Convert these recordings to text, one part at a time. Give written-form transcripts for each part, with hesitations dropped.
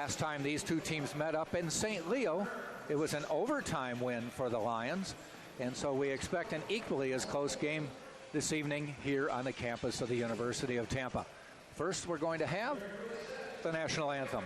last time these two teams met up in St. Leo, it was an overtime win for the Lions. And so we expect an equally as close game this evening here on the campus of the University of Tampa. First, we're going to have the national anthem.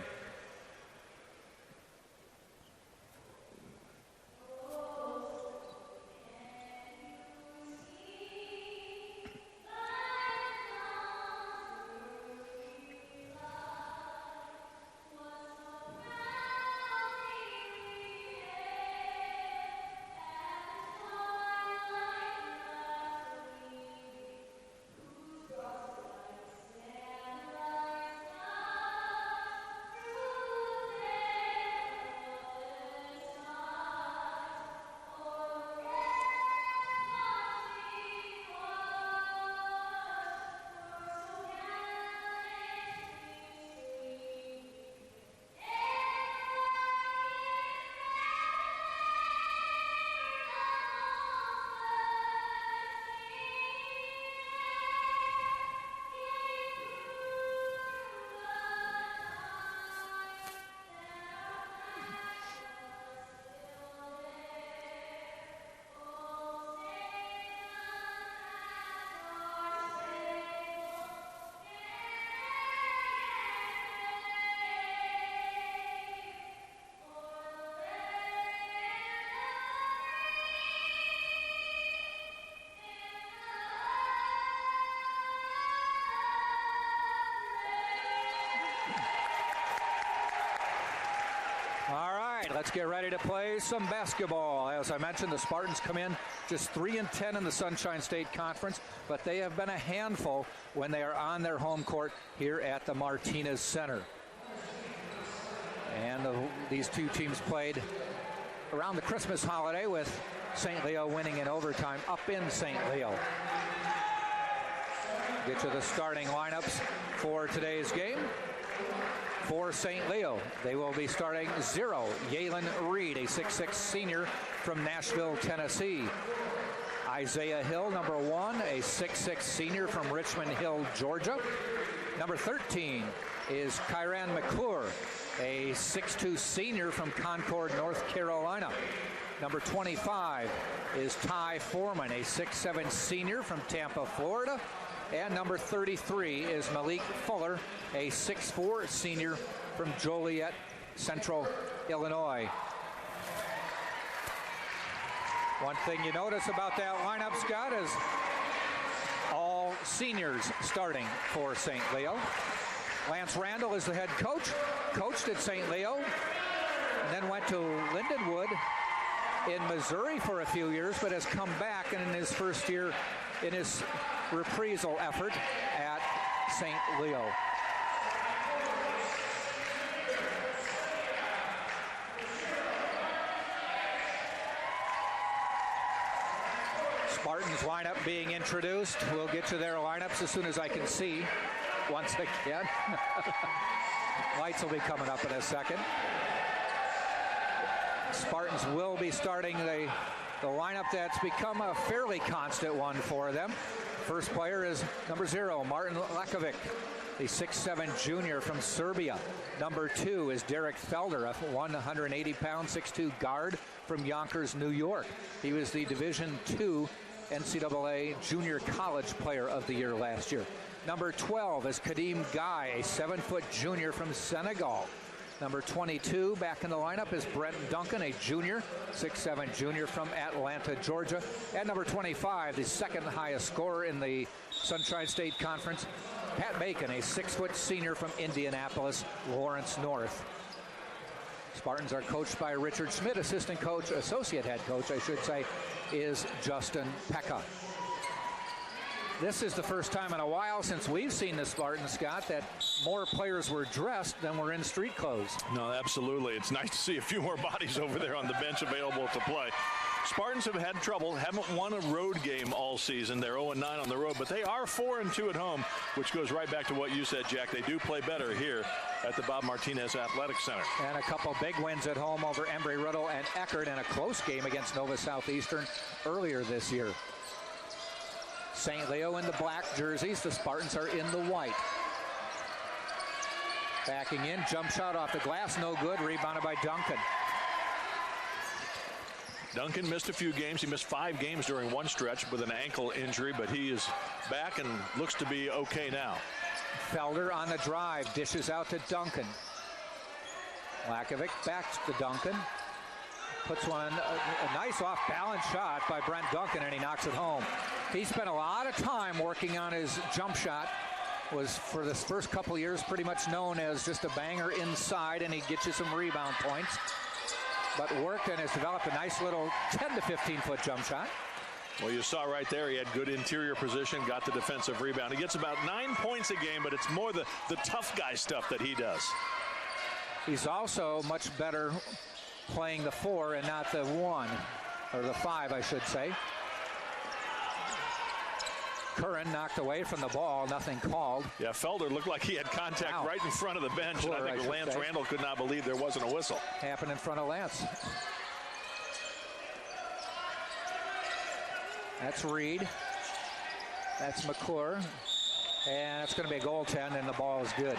Let's get ready to play some basketball. As I mentioned, the Spartans come in just 3-10 in the Sunshine State Conference, but they have been a handful when they are on their home court here at the Martinez Center. And these two teams played around the Christmas holiday with St. Leo winning in overtime up in St. Leo. Get to the starting lineups for today's game. For St. Leo, they will be starting 0, Yalen Reed, a 6'6 senior from Nashville, Tennessee. Isaiah Hill, number 1, a 6'6 senior from Richmond Hill, Georgia. Number 13 is Kiron Mcclure, a 6'2 senior from Concord, North Carolina. Number 25 is Ty Foreman, a 6'7 senior from Tampa, Florida. And number 33 is Malik Fuller, a 6'4 senior from Joliet, Central Illinois. One thing you notice about that lineup, Scott, is all seniors starting for St. Leo. Lance Randall is the head coach, coached at St. Leo, and then went to Lindenwood in Missouri for a few years, but has come back, and in his first year in his reprisal effort at St. Leo. Spartans lineup being introduced. We'll get to their lineups as soon as I can see once again. Lights will be coming up in a second. Spartans will be starting the lineup that's become a fairly constant one for them. First player is number 0, Martin Lekovic, the 6'7 junior from Serbia. Number 2 is Derek Felder, a 180-pound, 6'2 guard from Yonkers, New York. He was the Division II NCAA Junior College Player of the Year last year. Number 12 is Kadeem Guy, a 7-foot junior from Senegal. Number 22 back in the lineup is Brent Duncan, a junior, 6'7 junior from Atlanta, Georgia. And number 25, the second highest scorer in the Sunshine State Conference, Pat Bacon, a 6-foot senior from Indianapolis, Lawrence North. Spartans are coached by Richard Schmidt. Assistant coach, associate head coach, I should say, is Justin Pekka. This is the first time in a while since we've seen the Spartans, Scott, that more players were dressed than were in street clothes. No, absolutely. It's nice to see a few more bodies over there on the bench available to play. Spartans have had trouble, haven't won a road game all season. They're 0-9 on the road, but they are 4-2 at home, which goes right back to what you said, Jack. They do play better here at the Bob Martinez Athletics Center. And a couple big wins at home over Embry-Riddle and Eckerd, and a close game against Nova Southeastern earlier this year. St. Leo in the black jerseys. The Spartans are in the white. Backing in, jump shot off the glass, no good. Rebounded by Duncan. Duncan missed a few games. He missed 5 games during one stretch with an ankle injury, but he is back and looks to be okay now. Felder on the drive, dishes out to Duncan. Lakovic back to Duncan. Puts one, a nice off-balance shot by Brent Duncan, and he knocks it home. He spent a lot of time working on his jump shot. Was for this first couple years pretty much known as just a banger inside, and he'd get you some rebound points. But worked and has developed a nice little 10 to 15-foot jump shot. Well, you saw right there he had good interior position, got the defensive rebound. He gets about 9 points a game, but it's more the tough guy stuff that he does. He's also much better playing the 4 and not the 1, or the 5, I should say. Curran knocked away from the ball, nothing called. Yeah, Felder looked like he had contact right in front of the bench, Mcclure, and I think Lance Randall could not believe there wasn't a whistle. Happened in front of Lance. That's Reed. That's McClure. And it's going to be a goaltend, and the ball is good.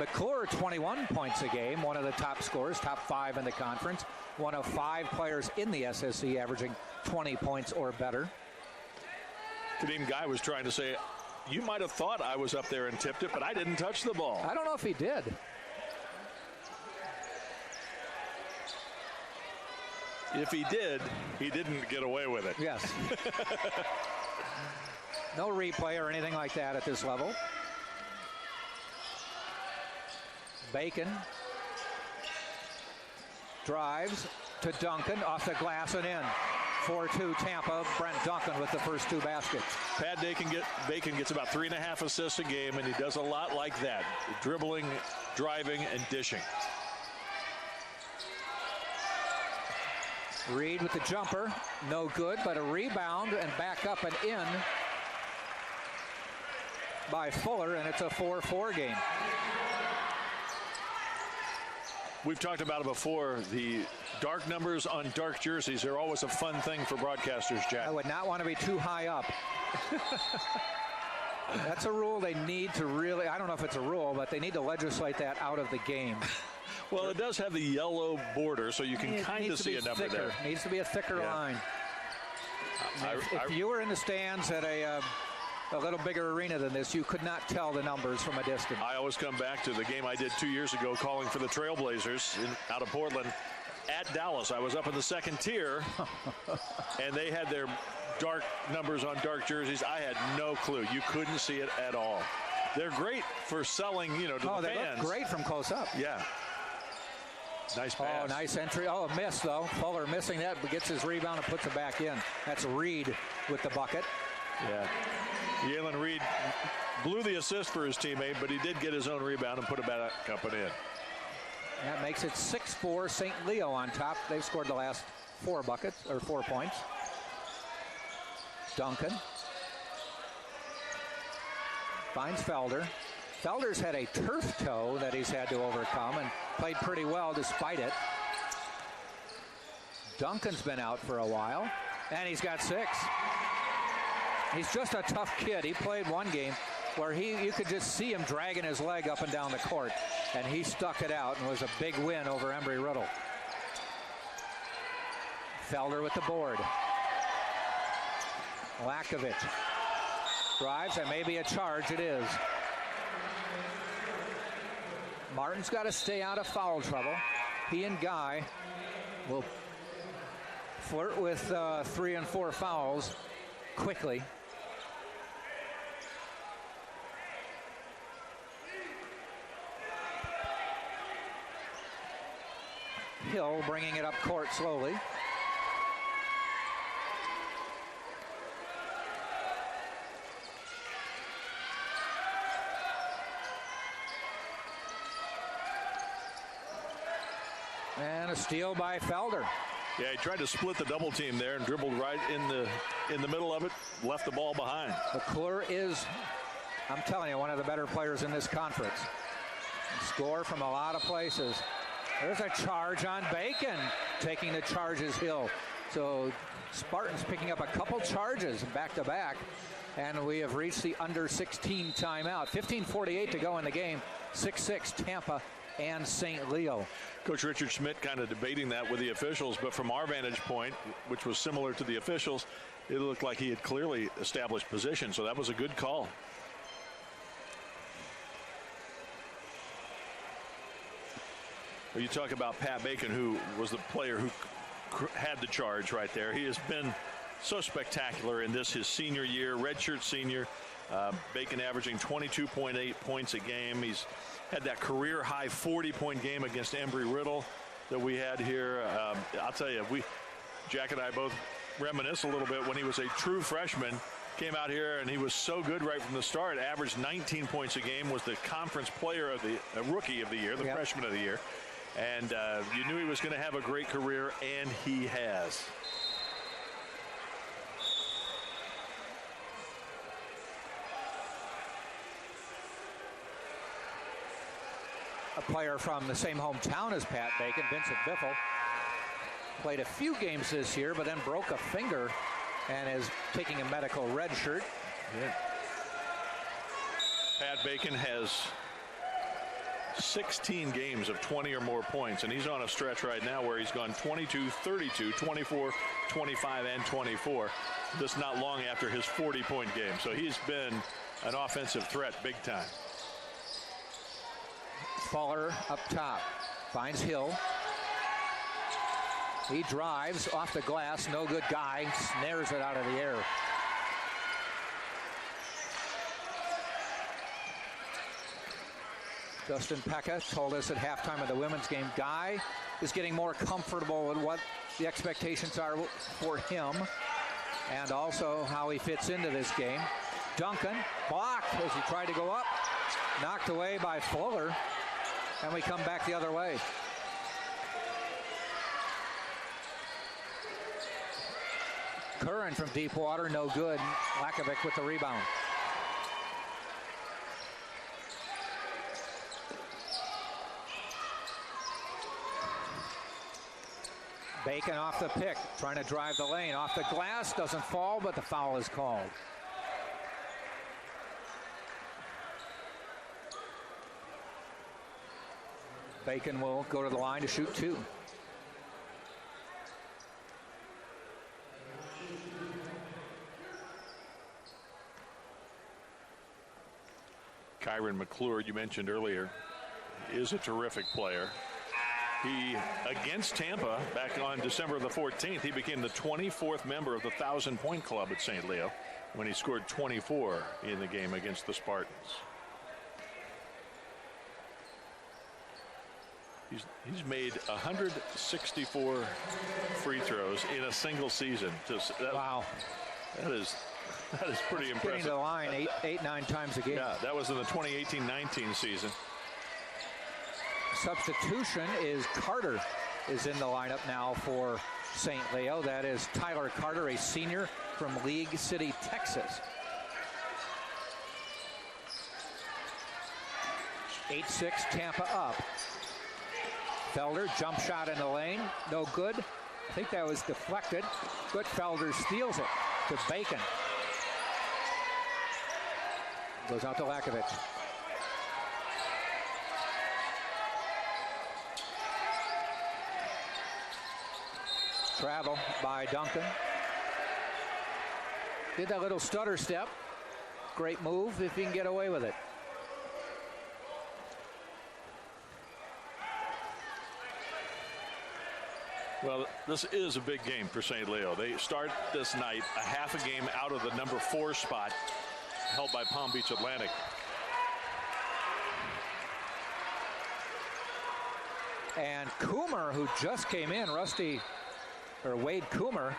McClure, 21 points a game, one of the top scorers, top 5 in the conference. One of 5 players in the SSC averaging 20 points or better. Kadeem Guy was trying to say, you might have thought I was up there and tipped it, but I didn't touch the ball. I don't know if he did. If he did, he didn't get away with it. Yes. No replay or anything like that at this level. Bacon drives to Duncan, off the glass and in. 4-2 Tampa. Brent Duncan with the first 2 baskets. Pat Bacon gets about 3.5 assists a game, and he does a lot like that. Dribbling, driving, and dishing. Reed with the jumper. No good, but a rebound and back up and in by Fuller, and it's a 4-4 game. We've talked about it before. The dark numbers on dark jerseys are always a fun thing for broadcasters, Jack. I would not want to be too high up. That's a rule they need to really, I don't know if it's a rule, but they need to legislate that out of the game. Well, it does have the yellow border, so you can kind of see a number there. It needs to be a thicker line. If you were in the stands at a little bigger arena than this, you could not tell the numbers from a distance. I always come back to the game I did 2 years ago calling for the Trailblazers out of Portland at Dallas. I was up in the second tier, and they had their dark numbers on dark jerseys. I had no clue. You couldn't see it at all. They're great for selling, to the fans. They look great from close up. Yeah. Nice pass. Oh, nice entry. Oh, a miss, though. Fuller missing that, but gets his rebound and puts it back in. That's Reed with the bucket. Yeah. Jalen Reed blew the assist for his teammate, but he did get his own rebound and put it back up and in. That makes it 6-4. St. Leo on top. They've scored the last 4 buckets, or 4 points. Duncan finds Felder. Felder's had a turf toe that he's had to overcome and played pretty well despite it. Duncan's been out for a while, and he's got 6. He's just a tough kid. He played one game where you could just see him dragging his leg up and down the court, and he stuck it out and was a big win over Embry-Riddle. Felder with the board. Lakovic drives, and maybe a charge. It is. Martin's got to stay out of foul trouble. He and Guy will flirt with 3 and 4 fouls quickly. Hill bringing it up court slowly. And a steal by Felder. Yeah, he tried to split the double team there and dribbled right in the middle of it, left the ball behind. McClure is, I'm telling you, one of the better players in this conference. Score from a lot of places. There's a charge on Bacon. Taking the charges, Hill. So Spartans picking up a couple charges back to back. And we have reached the under 16 timeout. 15:48 to go in the game. 6-6 Tampa and St. Leo. Coach Richard Schmidt kind of debating that with the officials, but from our vantage point, which was similar to the officials, it looked like he had clearly established position, so that was a good call. Well, you talk about Pat Bacon, who was the player who had the charge right there. He has been so spectacular in this, his senior year, redshirt senior. Bacon averaging 22.8 points a game. He's had that career high 40-point game against Embry-Riddle that we had here. I'll tell you, Jack and I both reminisce a little bit when he was a true freshman. Came out here and he was so good right from the start. Averaged 19 points a game. Was the conference player of the rookie of the year, the freshman of the year. And you knew he was going to have a great career, and he has. A player from the same hometown as Pat Bacon, Vincent Biffle, played a few games this year, but then broke a finger and is taking a medical red shirt. Yeah. Pat Bacon has 16 games of 20 or more points, and he's on a stretch right now where he's gone 22, 32, 24, 25, and 24. This not long after his 40-point game. So he's been an offensive threat big time. Felder up top, finds Hill. He drives off the glass, no good guy, snares it out of the air. Justin Pekka told us at halftime of the women's game, Guy is getting more comfortable with what the expectations are for him and also how he fits into this game. Duncan blocked as he tried to go up, knocked away by Felder, and we come back the other way. Curran from deep water, no good. Lakovic with the rebound. Bacon off the pick, trying to drive the lane. Off the glass, doesn't fall, but the foul is called. Bacon will go to the line to shoot two. Kiron Mcclure, you mentioned earlier, is a terrific player. He, against Tampa, back on December the 14th, he became the 24th member of the 1,000-point club at St. Leo when he scored 24 in the game against the Spartans. He's made 164 free throws in a single season. Wow. That is pretty impressive. Getting to the line 8-9 times a game. Yeah, that was in the 2018-19 season. Substitution is Carter is in the lineup now for St. Leo. That is Tyler Carter, a senior from League City, Texas. 8-6 Tampa up. Felder, jump shot in the lane, no good. I think that was deflected, but Felder steals it to Bacon. Goes out to Lakovic. Travel by Duncan. Did that little stutter step. Great move if he can get away with it. Well, this is a big game for St. Leo. They start this night a half a game out of the number 4 spot held by Palm Beach Atlantic. And Coomer, who just came in, Wade Coomer,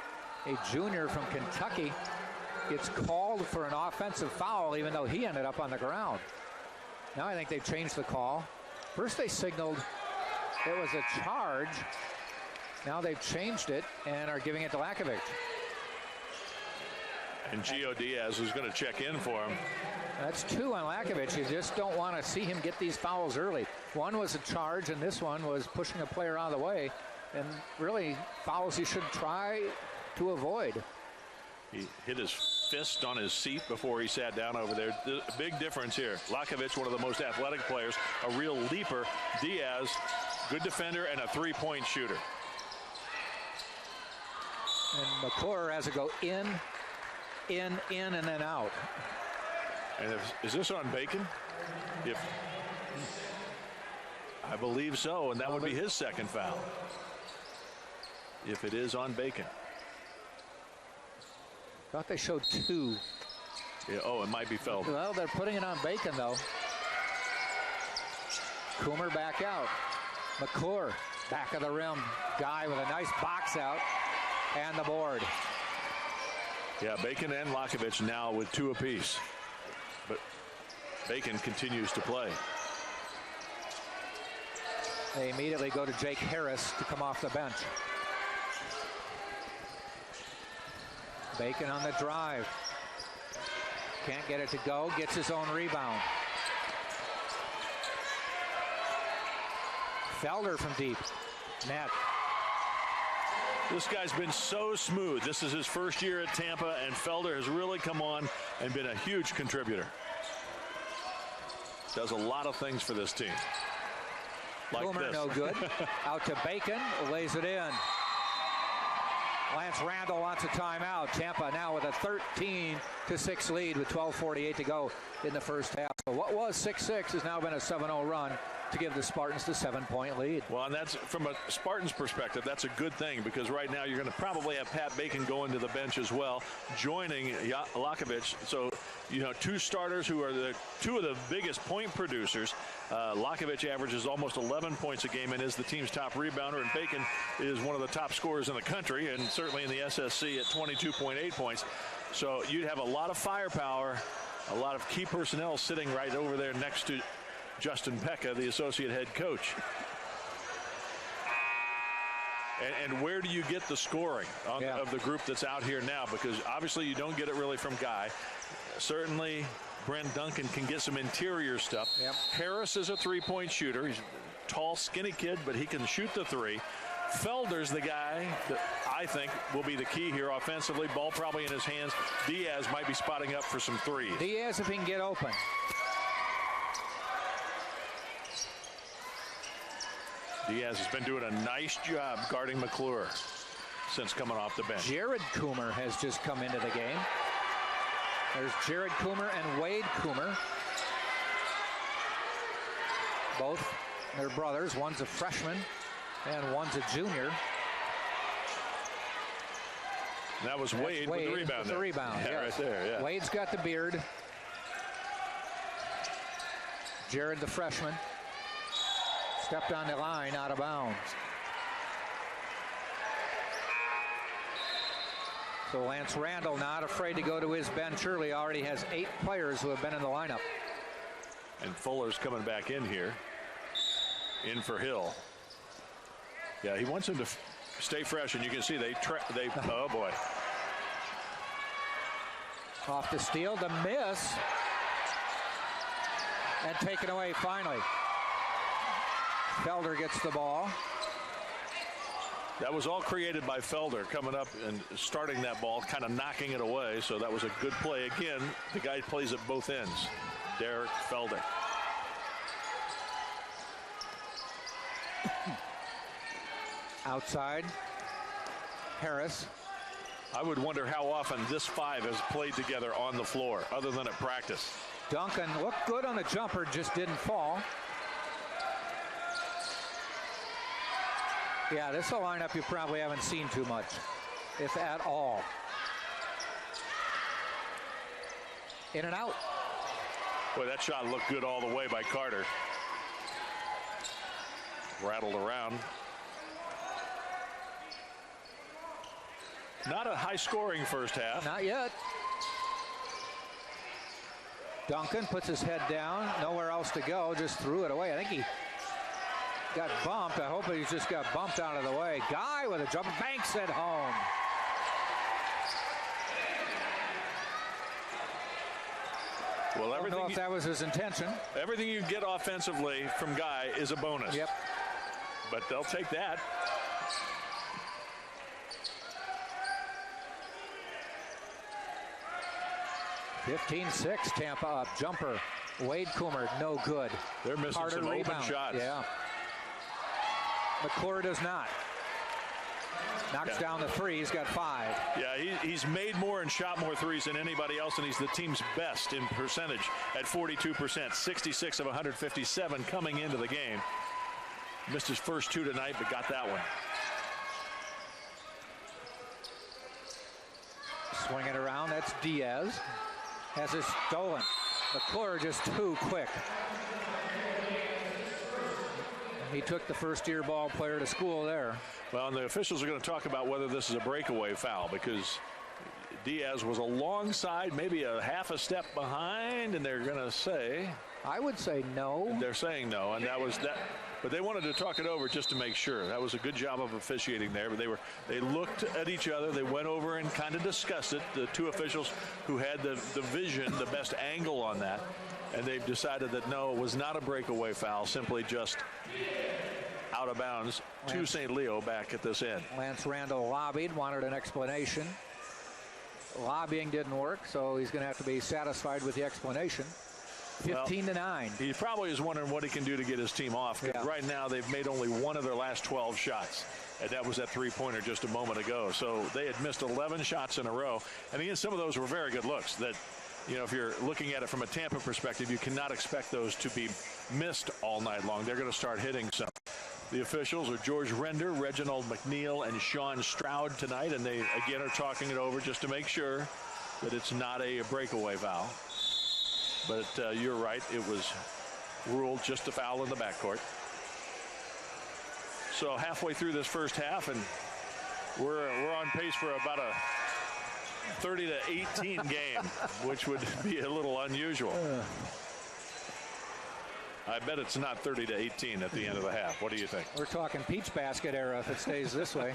a junior from Kentucky, gets called for an offensive foul even though he ended up on the ground. Now I think they've changed the call. First they signaled it was a charge. Now they've changed it and are giving it to Lakovic. And Gio Diaz is going to check in for him. That's 2 on Lakovic. You just don't want to see him get these fouls early. One was a charge, and this one was pushing a player out of the way. And really, fouls he should try to avoid. He hit his fist on his seat before he sat down over there. The big difference here. Lakovic, one of the most athletic players, a real leaper. Diaz, good defender and a three-point shooter. And McClure has to go in, and then out. And is this on Bacon? I believe so, and that would be his second foul. If it is on Bacon. Thought they showed 2. Yeah, it might be Felder. Well, they're putting it on Bacon, though. Coomer back out. McClure, back of the rim. Guy with a nice box out. And the board. Yeah, Bacon and Lakovic now with 2 apiece. But Bacon continues to play. They immediately go to Jake Harris to come off the bench. Bacon on the drive. Can't get it to go. Gets his own rebound. Felder from deep. Net. This guy's been so smooth. This is his first year at Tampa, and Felder has really come on and been a huge contributor. Does a lot of things for this team. Like Coomer, this. no good. Out to Bacon, lays it in. Lance Randall wants a timeout. Tampa now with a 13-6 lead with 12:48 to go in the first half. So what was 6-6 has now been a 7-0 run to give the Spartans the 7-point lead. Well, and that's from a Spartans perspective, that's a good thing, because right now you're going to probably have Pat Bacon going to the bench as well, joining Lakovic. So, 2 starters who are the 2 of the biggest point producers. Lakovic averages almost 11 points a game and is the team's top rebounder, and Bacon is one of the top scorers in the country and certainly in the SSC at 22.8 points. So you'd have a lot of firepower, a lot of key personnel sitting right over there next to Justin Pekka, the associate head coach. And where do you get the scoring of the group that's out here now? Because obviously you don't get it really from Guy. Certainly Brent Duncan can get some interior stuff. Yep. Harris is a three-point shooter. He's a tall, skinny kid, but he can shoot the 3. Felder's the guy that I think will be the key here offensively. Ball probably in his hands. Diaz might be spotting up for some 3s. Diaz, if he can get open. Diaz has been doing a nice job guarding McClure since coming off the bench. Jared Coomer has just come into the game. There's Jared Coomer and Wade Coomer. Both their brothers. One's a freshman and one's a junior. That was Wade with the rebound. With the rebound, yeah, yes. Right there, yeah. Wade's got the beard. Jared, the freshman, stepped on the line out of bounds. So Lance Randall not afraid to go to his bench early. Already has 8 players who have been in the lineup. And Fuller's coming back in here. In for Hill. Yeah, he wants him to stay fresh, and you can see they oh boy. Off the steal, the miss. And taken away finally. Felder gets the ball. That was all created by Felder coming up and starting that ball, kind of knocking it away. So that was a good play. Again, the guy plays at both ends. Derek Felder. Outside, Harris. I would wonder how often this 5 has played together on the floor, other than at practice. Duncan looked good on the jumper, just didn't fall. Yeah, this is a lineup you probably haven't seen too much, if at all. In and out. Boy, that shot looked good all the way by Carter. Rattled around. Not a high-scoring first half. Not yet. Duncan puts his head down, nowhere else to go, just threw it away. I think he got bumped. I hope he just got bumped out of the way. Guy with a jump, banks it home. Well, I don't know if that was his intention. Everything you get offensively from Guy is a bonus. Yep. But they'll take that. 15-6, Tampa up. Jumper, Wade Coomer, no good. They're missing Carter some rebound. open shots. Yeah. McClure does not. Knocks down the three. He's got 5. Yeah, he's made more and shot more threes than anybody else, and he's the team's best in percentage at 42%, 66 of 157 coming into the game. Missed his first 2 tonight, but got that one. Swing it around. That's Diaz. Has it stolen. McClure just too quick. He took the first-year ball player to school there. Well, and the officials are going to talk about whether this is a breakaway foul, because Diaz was alongside, maybe a half a step behind, and they're going to say. I would say no. They're saying no, and that was that. But they wanted to talk it over just to make sure. That was a good job of officiating there. But they looked at each other. They went over and kind of discussed it. The two officials who had the vision, the best angle on that, and they've decided that no, it was not a breakaway foul, simply just out of bounds to St. Leo back at this end. Lance Randall lobbied, wanted an explanation. Lobbying didn't work, so he's going to have to be satisfied with the explanation. 15-9. He probably is wondering what he can do to get his team off. Yeah. Right now, they've made only one of their last 12 shots, and that was that three-pointer just a moment ago. So they had missed 11 shots in a row, and again, some of those were very good looks. That, you know, if you're looking at it from a Tampa perspective, you cannot expect those to be missed all night long. They're going to start hitting some. The officials are George Render, Reginald McNeil, and Sean Stroud tonight, and they again are talking it over just to make sure that it's not a breakaway foul. But you're right, it was ruled just a foul in the backcourt. So halfway through this first half, and we're on pace for about a 30-18 game, which would be a little unusual. I bet it's not 30-18 at the end of the half. What do you think? We're talking peach basket era if it stays this way.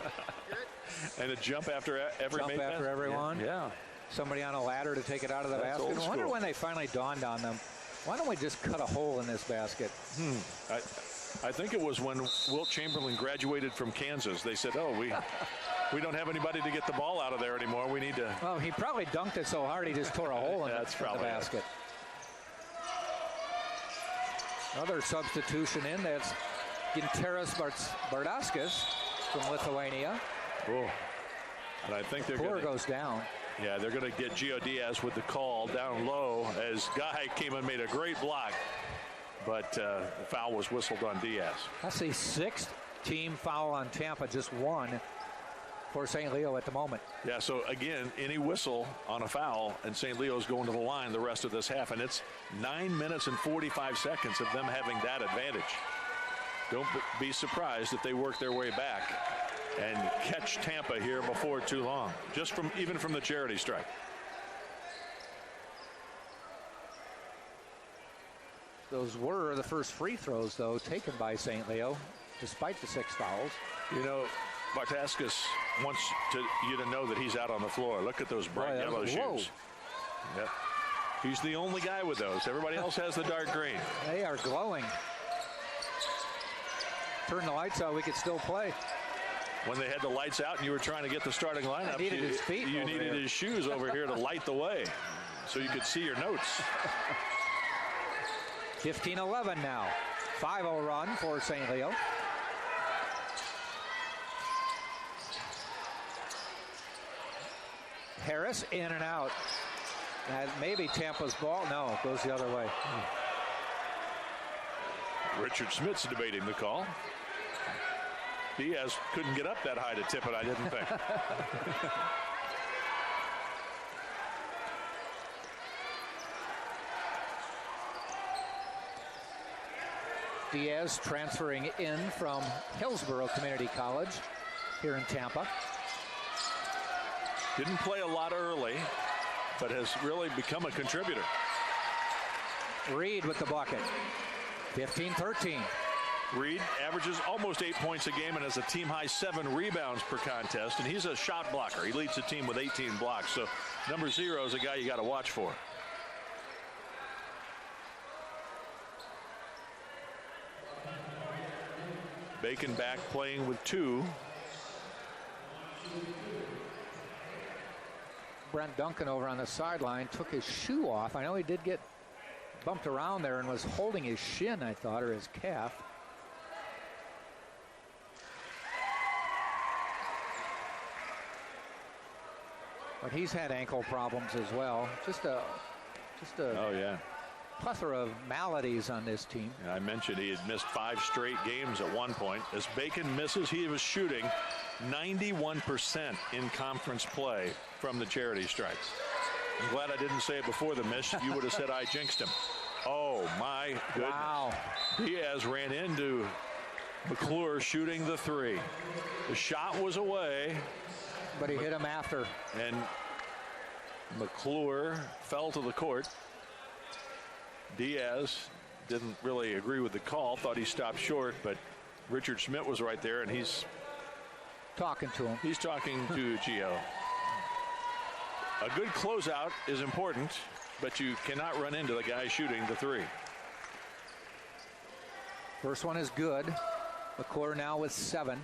And a jump after every jump after everyone. Yeah. Somebody on a ladder to take it out of the That's basket. old I wonder school. when they finally dawned on them. Why don't we just cut a hole in this basket? I think it was when Wilt Chamberlain graduated from Kansas. They said, oh, we don't have anybody to get the ball out of there anymore. We need to. Well, he probably dunked it so hard he just tore a hole in That's the probably basket. Another substitution in. That's Ginteras Bardauskas from Lithuania. Oh. And I think they're going to. goes down. Yeah, they're going to get Gio Diaz with the call down low as Guy came and made a great block. But the foul was whistled on Diaz. That's the 6th team foul on Tampa, just one for St. Leo at the moment. Yeah, so again, any whistle on a foul, and St. Leo's going to the line the rest of this half, and it's 9 minutes and 45 seconds of them having that advantage. Don't be surprised if they work their way back and catch Tampa here before too long, just even from the charity strike. Those were the first free throws, though, taken by St. Leo, despite the 6 fouls. You know, Bardauskas wants you to know that he's out on the floor. Look at those bright yellow shoes. Yep. He's the only guy with those. Everybody else has the dark green. They are glowing. Turn the lights out, we could still play. When they had the lights out and you were trying to get the starting lineup, needed his feet you over needed here. his shoes over here to light the way so you could see your notes. 15-11 now. 5-0 run for St. Leo. Harris in and out. Maybe Tampa's ball. No, it goes the other way. Richard Smith's debating the call. Diaz couldn't get up that high to tip it, I didn't think. Diaz transferring in from Hillsborough Community College here in Tampa. Didn't play a lot early, but has really become a contributor. Reed with the bucket. 15-13. Reed averages almost 8 points a game and has a team-high 7 rebounds per contest, and he's a shot blocker. He leads the team with 18 blocks, so number 0 is a guy you got to watch for. Bacon back playing with 2. Brent Duncan over on the sideline took his shoe off. I know he did get bumped around there and was holding his shin, I thought, or his calf. But he's had ankle problems as well. Just a oh yeah, plethora of maladies on this team. And I mentioned he had missed 5 straight games at one point. As Bacon misses, he was shooting 91% in conference play from the charity stripes. I'm glad I didn't say it before the miss. You would have said I jinxed him. Oh my goodness. Wow. Diaz ran into McClure shooting the 3. The shot was away. But he hit him after. And McClure fell to the court. Diaz didn't really agree with the call, thought he stopped short, but Richard Schmidt was right there, and he's talking to him. He's talking to Gio. A good closeout is important, but you cannot run into the guy shooting the 3. First one is good. McClure now with 7.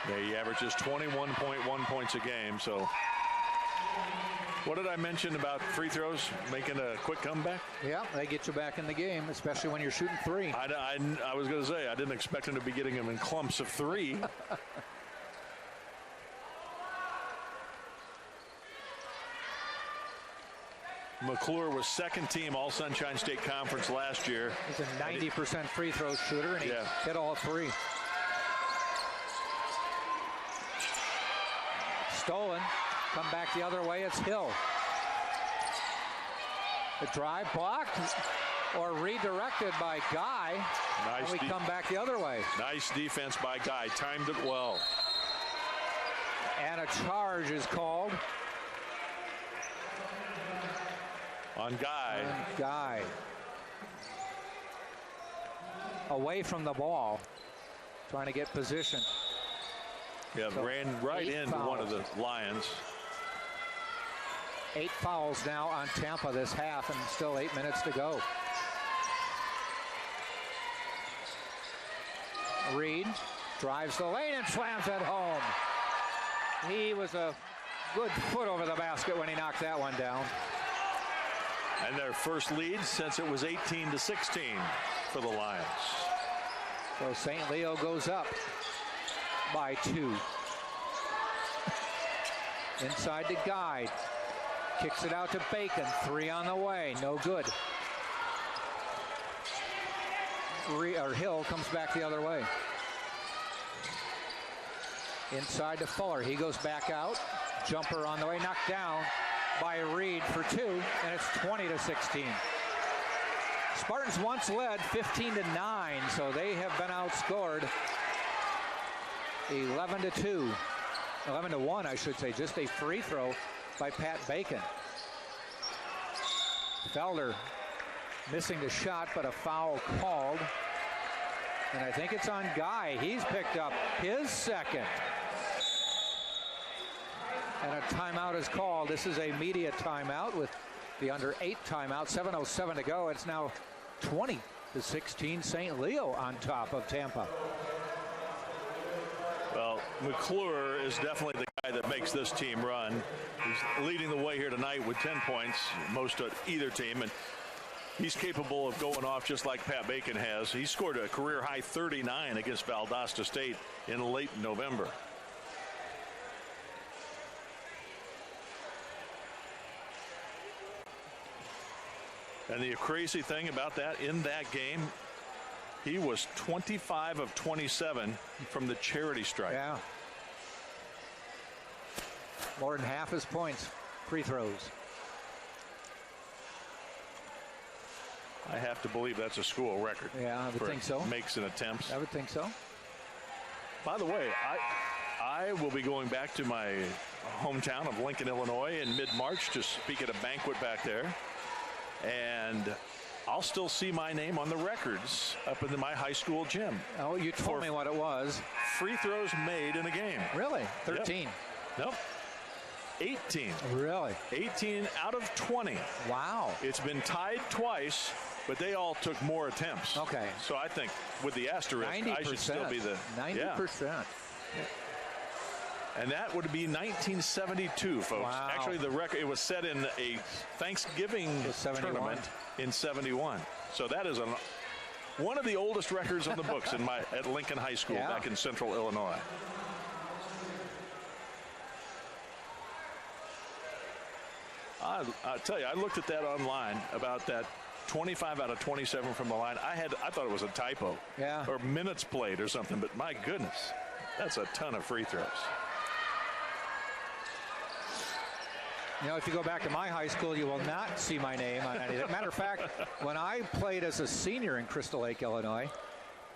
Yeah, he averages 21.1 points a game. So what did I mention about free throws making a quick comeback? Yeah, they get you back in the game, especially when you're shooting 3. I was going to say, I didn't expect him to be getting them in clumps of 3. McClure was second team All Sunshine State Conference last year. He's a 90% free throw shooter, and he hit all 3. Stolen. Come back the other way. It's Hill. The drive blocked or redirected by Guy. Nice. And we come back the other way. Nice defense by Guy. Timed it well. And a charge is called on Guy. Away from the ball. Trying to get position. Yeah, so ran right into one of the Lions. 8 fouls now on Tampa this half, and still 8 minutes to go. Reed drives the lane and slams it home. He was a good foot over the basket when he knocked that one down. And their first lead since it was 18-16 for the Lions. So St. Leo goes up by 2. Inside to Guide. Kicks it out to Bacon. 3 on the way. No good. Hill comes back the other way. Inside to Fuller. He goes back out. Jumper on the way. Knocked down by Reed for 2. And it's 20-16. Spartans once led 15-9. So they have been outscored 11-2. 11-1, I should say. Just a free throw by Pat Bacon. Felder missing the shot, but a foul called. And I think it's on Guy. He's picked up his second. And a timeout is called. This is a media timeout with the under 8 timeout. 7:07 to go. It's now 20-16. St. Leo on top of Tampa. Well, McClure is definitely the guy that makes this team run. He's leading the way here tonight with 10 points, most of either team, and he's capable of going off just like Pat Bacon has. He scored a career-high 39 against Valdosta State in late November. And the crazy thing about that, in that game, he was 25 of 27 from the charity stripe. Yeah. More than half his points, free throws. I have to believe that's a school record. Yeah, I would think so. Makes and attempts. I would think so. By the way, I will be going back to my hometown of Lincoln, Illinois in mid-March to speak at a banquet back there. And I'll still see my name on the records up in my high school gym. Oh, you told me what it was. Free throws made in a game. Really? 13? Yep. Nope. 18. Really? 18 out of 20. Wow. It's been tied twice, but they all took more attempts. Okay. So I think with the asterisk, 90%. I should still be the 90%. Yeah. And that would be 1972, folks. Wow. Actually, the record, it was set in a Thanksgiving tournament in 71. So that is one of the oldest records on the books at Lincoln High School back in Central Illinois. I'll tell you, I looked at that online about that 25 out of 27 from the line. I thought it was a typo, or minutes played or something. But my goodness, that's a ton of free throws. You know, if you go back to my high school, you will not see my name on anything. Matter of fact, when I played as a senior in Crystal Lake, Illinois,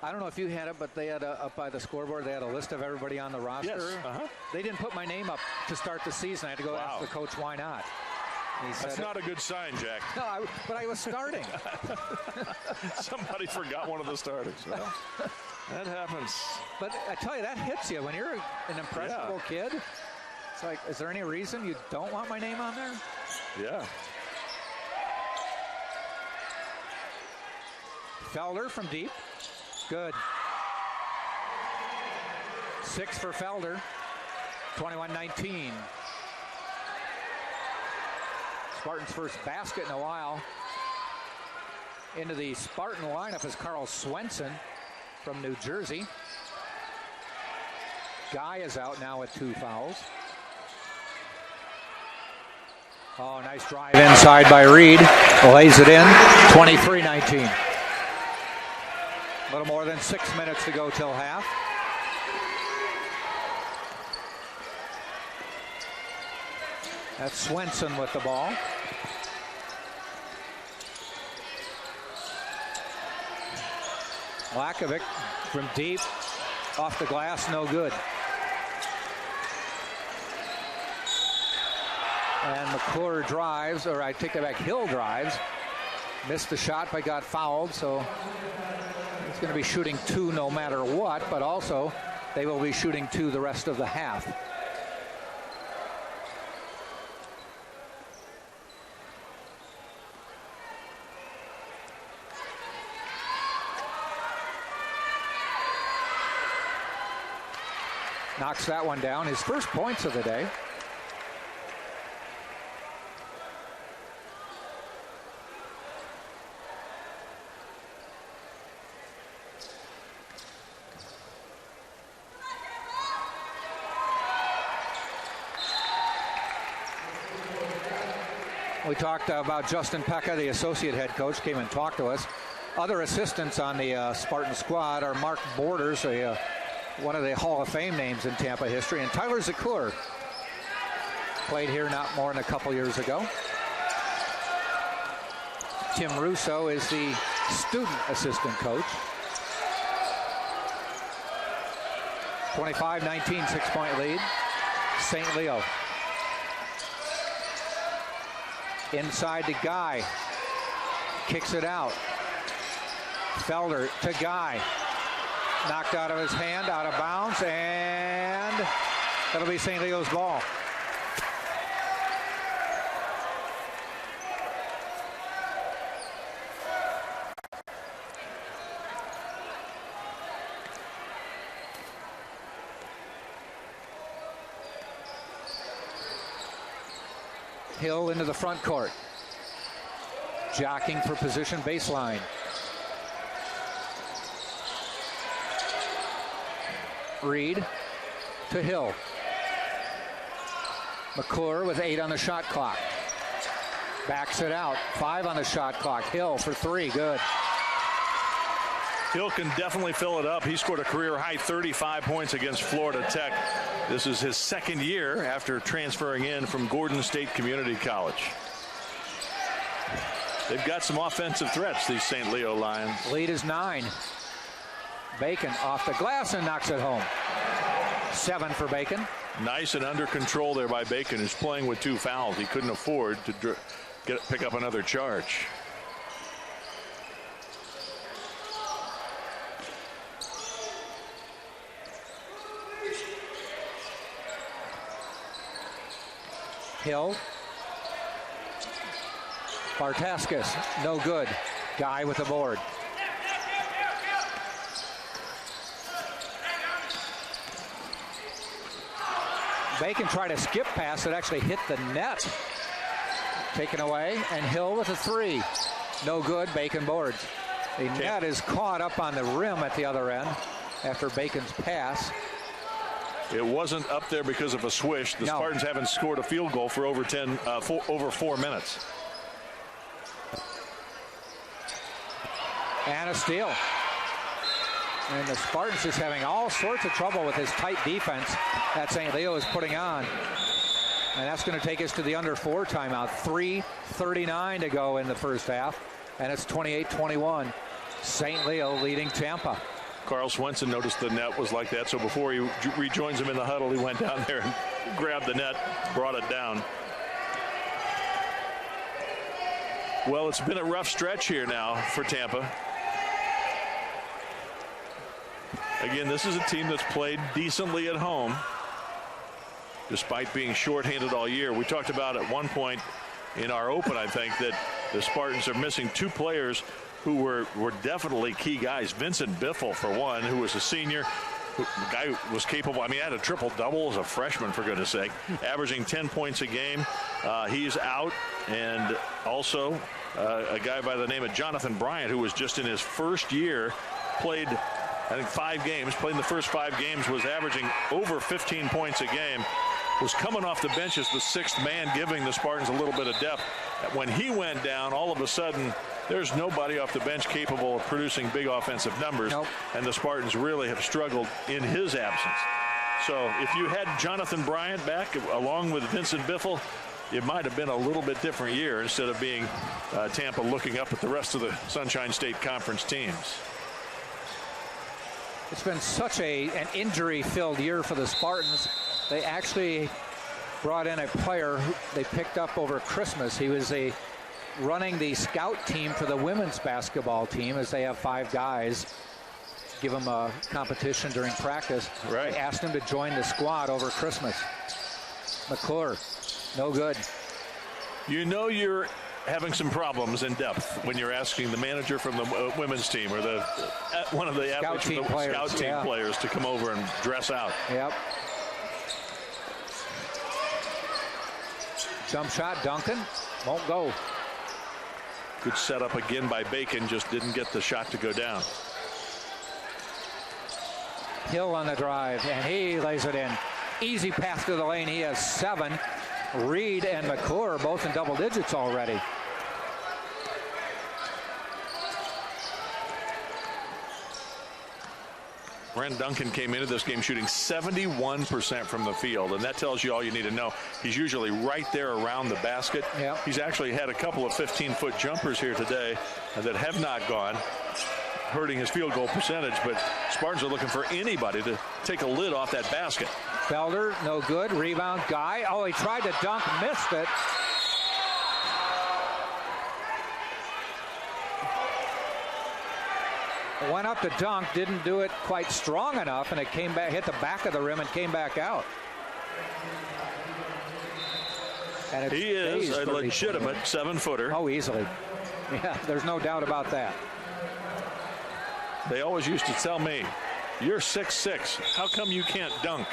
I don't know if you had it, but they had up by the scoreboard, they had a list of everybody on the roster. Yes. They didn't put my name up to start the season. I had to go ask the coach why not. He said, that's not a good sign, Jack. No, but I was starting. Somebody forgot one of the starters. Well, that happens. But I tell you, that hits you when you're an impressionable kid. It's like, is there any reason you don't want my name on there? Yeah. Felder from deep. Good. 6 for Felder. 21-19. Spartans' first basket in a while. Into the Spartan lineup is Carl Swenson from New Jersey. Guy is out now with 2 fouls. Oh, nice drive inside by Reed. Lays it in. 23-19. A little more than 6 minutes to go till half. That's Swenson with the ball. Mcclure from deep. Off the glass, no good. And Mcclure drives, or I take that back, Hill drives. Missed the shot but got fouled, so he's going to be shooting 2 no matter what, but also they will be shooting 2 the rest of the half. Knocks that one down. His first points of the day. We talked about Justin Pekka, the associate head coach, came and talked to us. Other assistants on the Spartan squad are Mark Borders, one of the Hall of Fame names in Tampa history, and Tyler Zakur. Played here not more than a couple years ago. Tim Russo is the student assistant coach. 25-19, 6-point lead. St. Leo. Inside to Guy. Kicks it out. Felder to Guy. Knocked out of his hand, out of bounds, and that'll be St. Leo's ball. Hill into the front court. Jockeying for position, baseline. Reed to Hill. Mcclure with 8 on the shot clock. Backs it out. 5 on the shot clock. Hill for 3. Good. Hill can definitely fill it up. He scored a career high 35 points against Florida Tech. This is his second year after transferring in from Gordon State Community College. They've got some offensive threats, these St. Leo Lions. Lead is 9. Bacon off the glass and knocks it home. 7 for Bacon. Nice and under control there by Bacon, who's playing with 2 fouls. He couldn't afford to pick up another charge. Hill. Bartaskis, no good. Guy with the board. Bacon tried a skip pass that actually hit the net. Taken away, and Hill with a 3. No good. Bacon boards. The net is caught up on the rim at the other end after Bacon's pass. It wasn't up there because of a swish. The Spartans haven't scored a field goal for over 4 minutes. And a steal. And the Spartans is having all sorts of trouble with his tight defense that St. Leo is putting on. And that's going to take us to the under 4 timeout. 3:39 to go in the first half. And it's 28-21. St. Leo leading Tampa. Carl Swenson noticed the net was like that, so before he rejoins him in the huddle, he went down there and grabbed the net, brought it down. Well, it's been a rough stretch here now for Tampa. Again, this is a team that's played decently at home, despite being shorthanded all year. We talked about at one point in our open, I think, that the Spartans are missing 2 players who were definitely key guys. Vincent Biffle, for one, who was a senior. The guy who was capable. I mean, had a triple-double as a freshman, for goodness sake, averaging 10 points a game. He's out. And also a guy by the name of Jonathan Bryant, who was just in his first year, played, I think, 5 games, played in the first 5 games, was averaging over 15 points a game, was coming off the bench as the 6th man, giving the Spartans a little bit of depth. When he went down, all of a sudden, there's nobody off the bench capable of producing big offensive numbers. Nope. And the Spartans really have struggled in his absence. So if you had Jonathan Bryant back along with Vincent Biffle, it might have been a little bit different year instead of being Tampa looking up at the rest of the Sunshine State Conference teams. It's been such an injury-filled year for the Spartans. They actually brought in a player who they picked up over Christmas. He was running the scout team for the women's basketball team, as they have 5 guys. Give them a competition during practice. Right. They asked him to join the squad over Christmas. McClure, no good. You know you're having some problems in depth when you're asking the manager from the women's team or one of the athletes from the scout team players to come over and dress out. Yep. Jump shot, Duncan, won't go. Good setup again by Bacon, just didn't get the shot to go down. Hill on the drive, and he lays it in. Easy pass to the lane. He has 7. Reed and McClure both in double digits already. Brent Duncan came into this game shooting 71% from the field, and that tells you all you need to know. He's usually right there around the basket. Yep. He's actually had a couple of 15-foot jumpers here today that have not gone, hurting his field goal percentage, but Spartans are looking for anybody to take a lid off that basket. Felder, no good. Rebound, Guy. Oh, he tried to dunk, missed it. Went up to dunk, didn't do it quite strong enough, and it came back, hit the back of the rim and came back out. And he is a legitimate 7-footer. Oh, easily. Yeah, there's no doubt about that. They always used to tell me, you're 6'6". How come you can't dunk?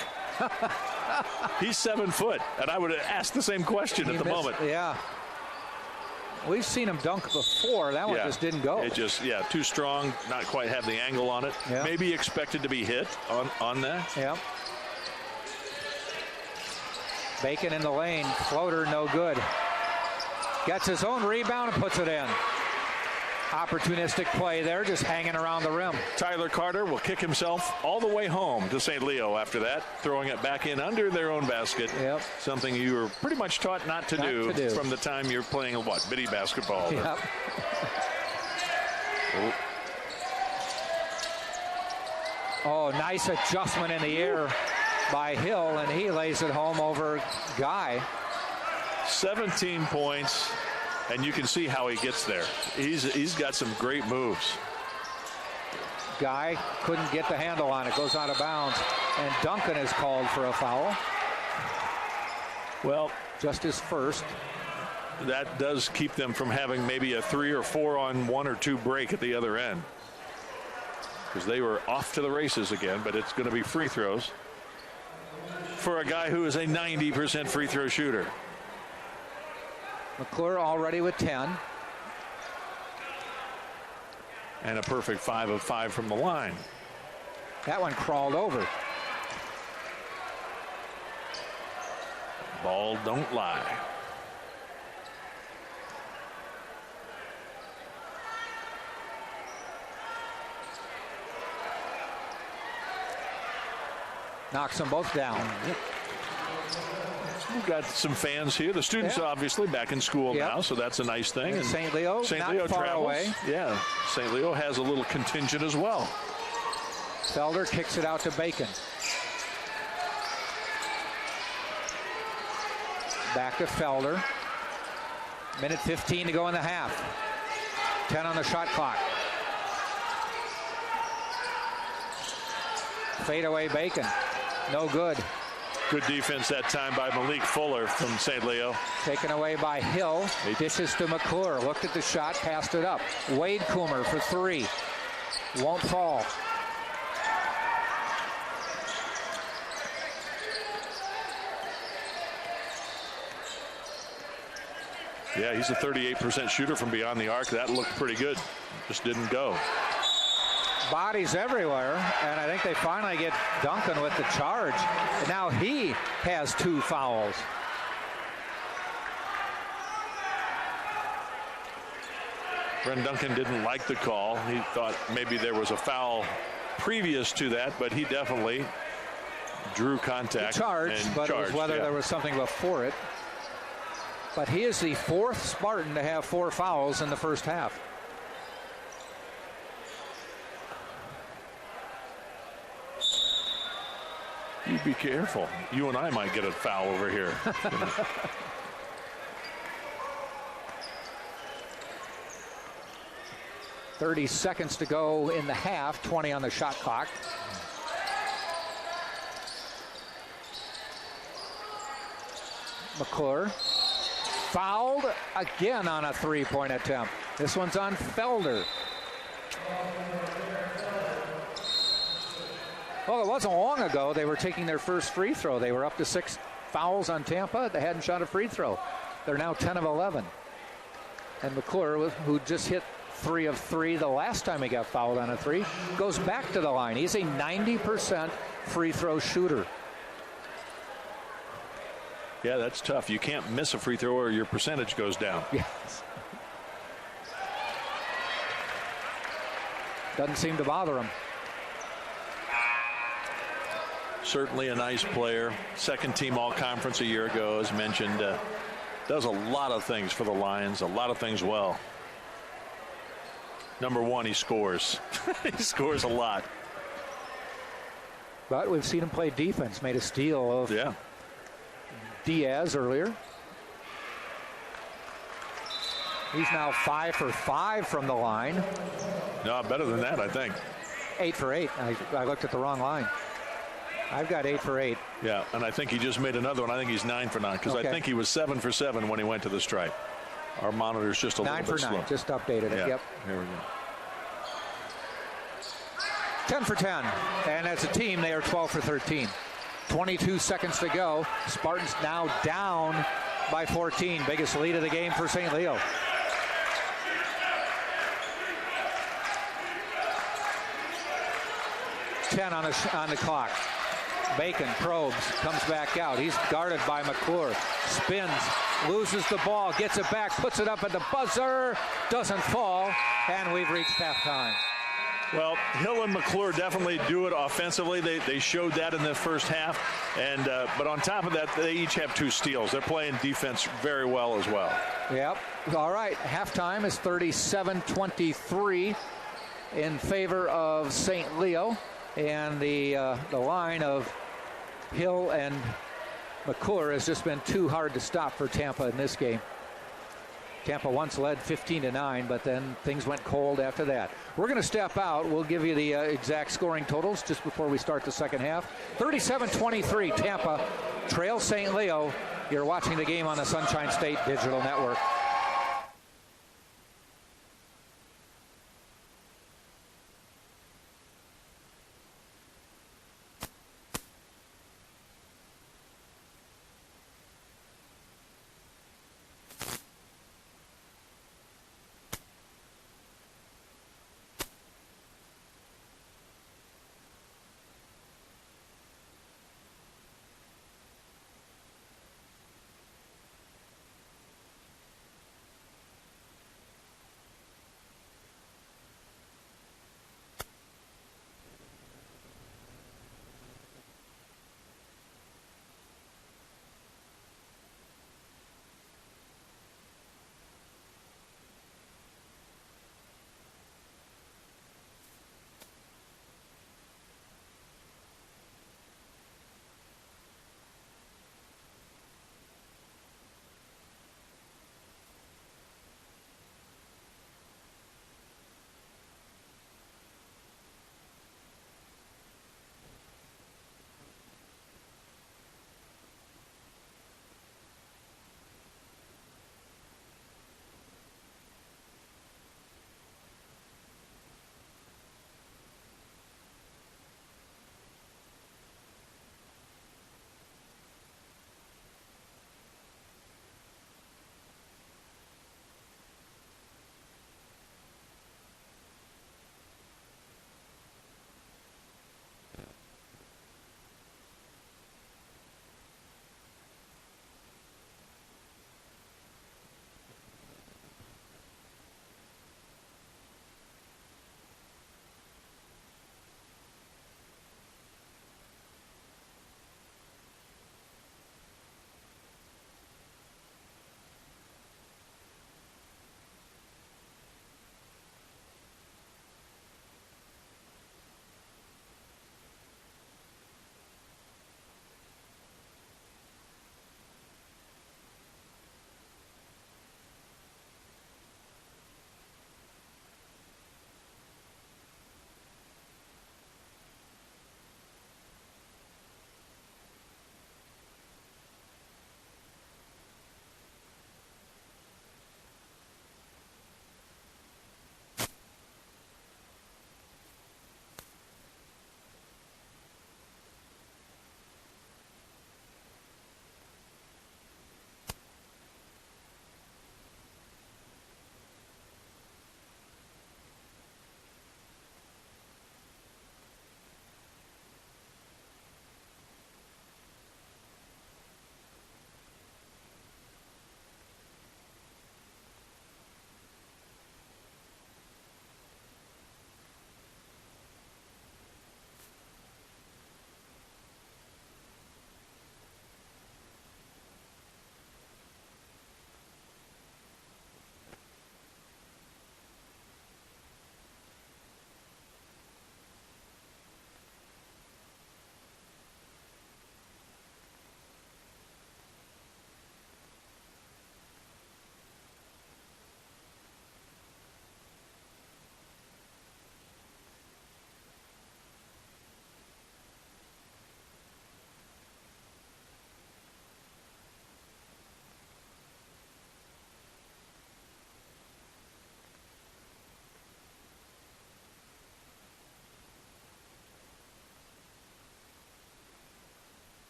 He's 7 foot, and I would have asked the same question at the moment. Yeah. We've seen him dunk before. That one just didn't go. It just, too strong, not quite have the angle on it. Yeah. Maybe expected to be hit on that. Yeah. Bacon in the lane. Floater, no good. Gets his own rebound and puts it in. Opportunistic play there, just hanging around the rim. Tyler Carter will kick himself all the way home to St. Leo after that, throwing it back in under their own basket. Yep. Something you were pretty much taught not to do from the time you're playing bitty basketball. Yep. Oh, nice adjustment in the air by Hill, and he lays it home over Guy. 17 points. And you can see how he gets there. He's got some great moves. Guy couldn't get the handle on it. Goes out of bounds. And Duncan is called for a foul. Well, just his first. That does keep them from having maybe a 3 or 4 on 1 or 2 break at the other end. Because they were off to the races again, but it's going to be free throws. for a guy who is a 90% free throw shooter. McClure already with 10. And a perfect 5 of 5 from the line. That one crawled over. Ball don't lie. Knocks them both down. We've got some fans here. The students obviously back in school now, so that's a nice thing. And St. Leo, not Leo far travels. away. Yeah, St. Leo has a little contingent as well. Felder kicks it out to Bacon. Back to Felder. Minute 15 to go in the half. 10 on the shot clock. Fadeaway Bacon. No good. Good defense that time by Malik Fuller from St. Leo. Taken away by Hill. Dishes to McClure. Looked at the shot, passed it up. Wade Coomer for 3. Won't fall. Yeah, he's a 38% shooter from beyond the arc. That looked pretty good. Just didn't go. Bodies everywhere, and I think they finally get Duncan with the charge. Now he has 2 fouls. Brent Duncan didn't like the call. He thought maybe there was a foul previous to that, but he definitely drew contact. He charged, but it was whether there was something before it. But he is the 4th Spartan to have 4 fouls in the first half. You be careful. You and I might get a foul over here. 30 seconds to go in the half. 20 on the shot clock. McClure fouled again on a 3-point attempt. This one's on Felder. Well, it wasn't long ago they were taking their first free throw. They were up to 6 fouls on Tampa. They hadn't shot a free throw. They're now 10 of 11. And McClure, who just hit 3 of 3 the last time he got fouled on a 3, goes back to the line. He's a 90% free throw shooter. Yeah, that's tough. You can't miss a free throw or your percentage goes down. Yes. Doesn't seem to bother him. Certainly a nice player. Second team all-conference a year ago, as mentioned. Does a lot of things for the Lions, a lot of things well. Number one, he scores. He scores a lot. But we've seen him play defense. Made a steal of Diaz earlier. He's now 5 for 5 from the line. No, better than that, I think. 8 for 8. I looked at the wrong line. I've got 8 for 8. Yeah, and I think he just made another one. I think he's 9 for 9 because I think he was 7 for 7 when he went to the stripe. Our monitor's just a little bit slow. 9 for 9. Just updated it. Yep. Here we go. 10 for 10. And as a team, they are 12 for 13. 22 seconds to go. Spartans now down by 14. Biggest lead of the game for St. Leo. On the clock. Bacon probes, comes back out. He's guarded by McClure. Spins, loses the ball, gets it back, puts it up at the buzzer, doesn't fall, and we've reached halftime. Well, Hill and McClure definitely do it offensively. They showed that in the first half, and but on top of that, they each have 2 steals. They're playing defense very well as well. Yep. All right. Halftime is 37-23 in favor of St. Leo. And the line of Hill and McClure has just been too hard to stop for Tampa in this game. Tampa once led 15-9, but then things went cold after that. We're going to step out. We'll give you the exact scoring totals just before we start the second half. 37-23, Tampa trails St. Leo. You're watching the game on the Sunshine State Digital Network.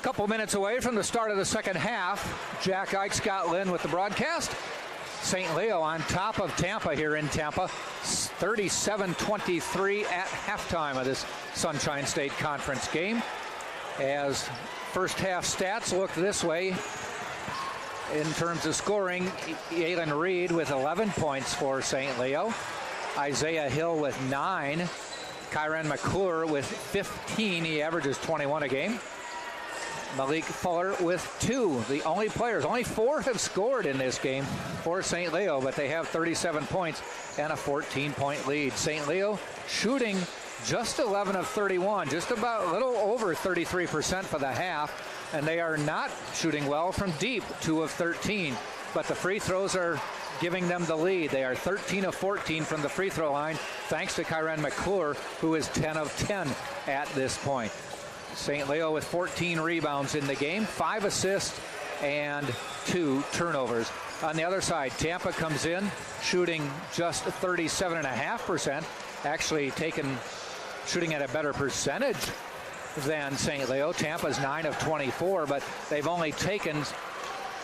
couple minutes away from the start of the second half. Jack Ike, Scott Lynn with the broadcast. St. Leo on top of Tampa here in Tampa. 37-23 at halftime of this Sunshine State Conference game. As first half stats look this way. In terms of scoring, Aylin Reed with 11 points for St. Leo. Isaiah Hill with 9. Kiron Mcclure with 15. He averages 21 a game. Malik Fuller with 2. The only players, only 4 have scored in this game for St. Leo, but they have 37 points and a 14-point lead. St. Leo shooting just 11 of 31, just about a little over 33% for the half. And they are not shooting well from deep, 2 of 13. But the free throws are giving them the lead. They are 13 of 14 from the free throw line, thanks to Kiron Mcclure, who is 10 of 10 at this point. St. Leo with 14 rebounds in the game, 5 assists and 2 turnovers. On the other side, Tampa comes in shooting just 37.5%, actually shooting at a better percentage than St. Leo. Tampa's 9 of 24, but they've only taken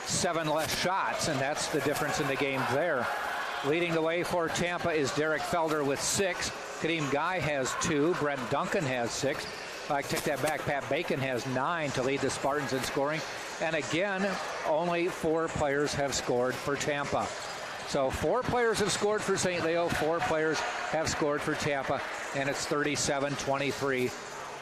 7 less shots, and that's the difference in the game there. Leading the way for Tampa is Derek Felder with 6. Kadeem Guy has 2. Brent Duncan has 6. I take that back. Pat Bacon has 9 to lead the Spartans in scoring. And again, only 4 players have scored for Tampa. So 4 players have scored for St. Leo, 4 players have scored for Tampa, and it's 37-23.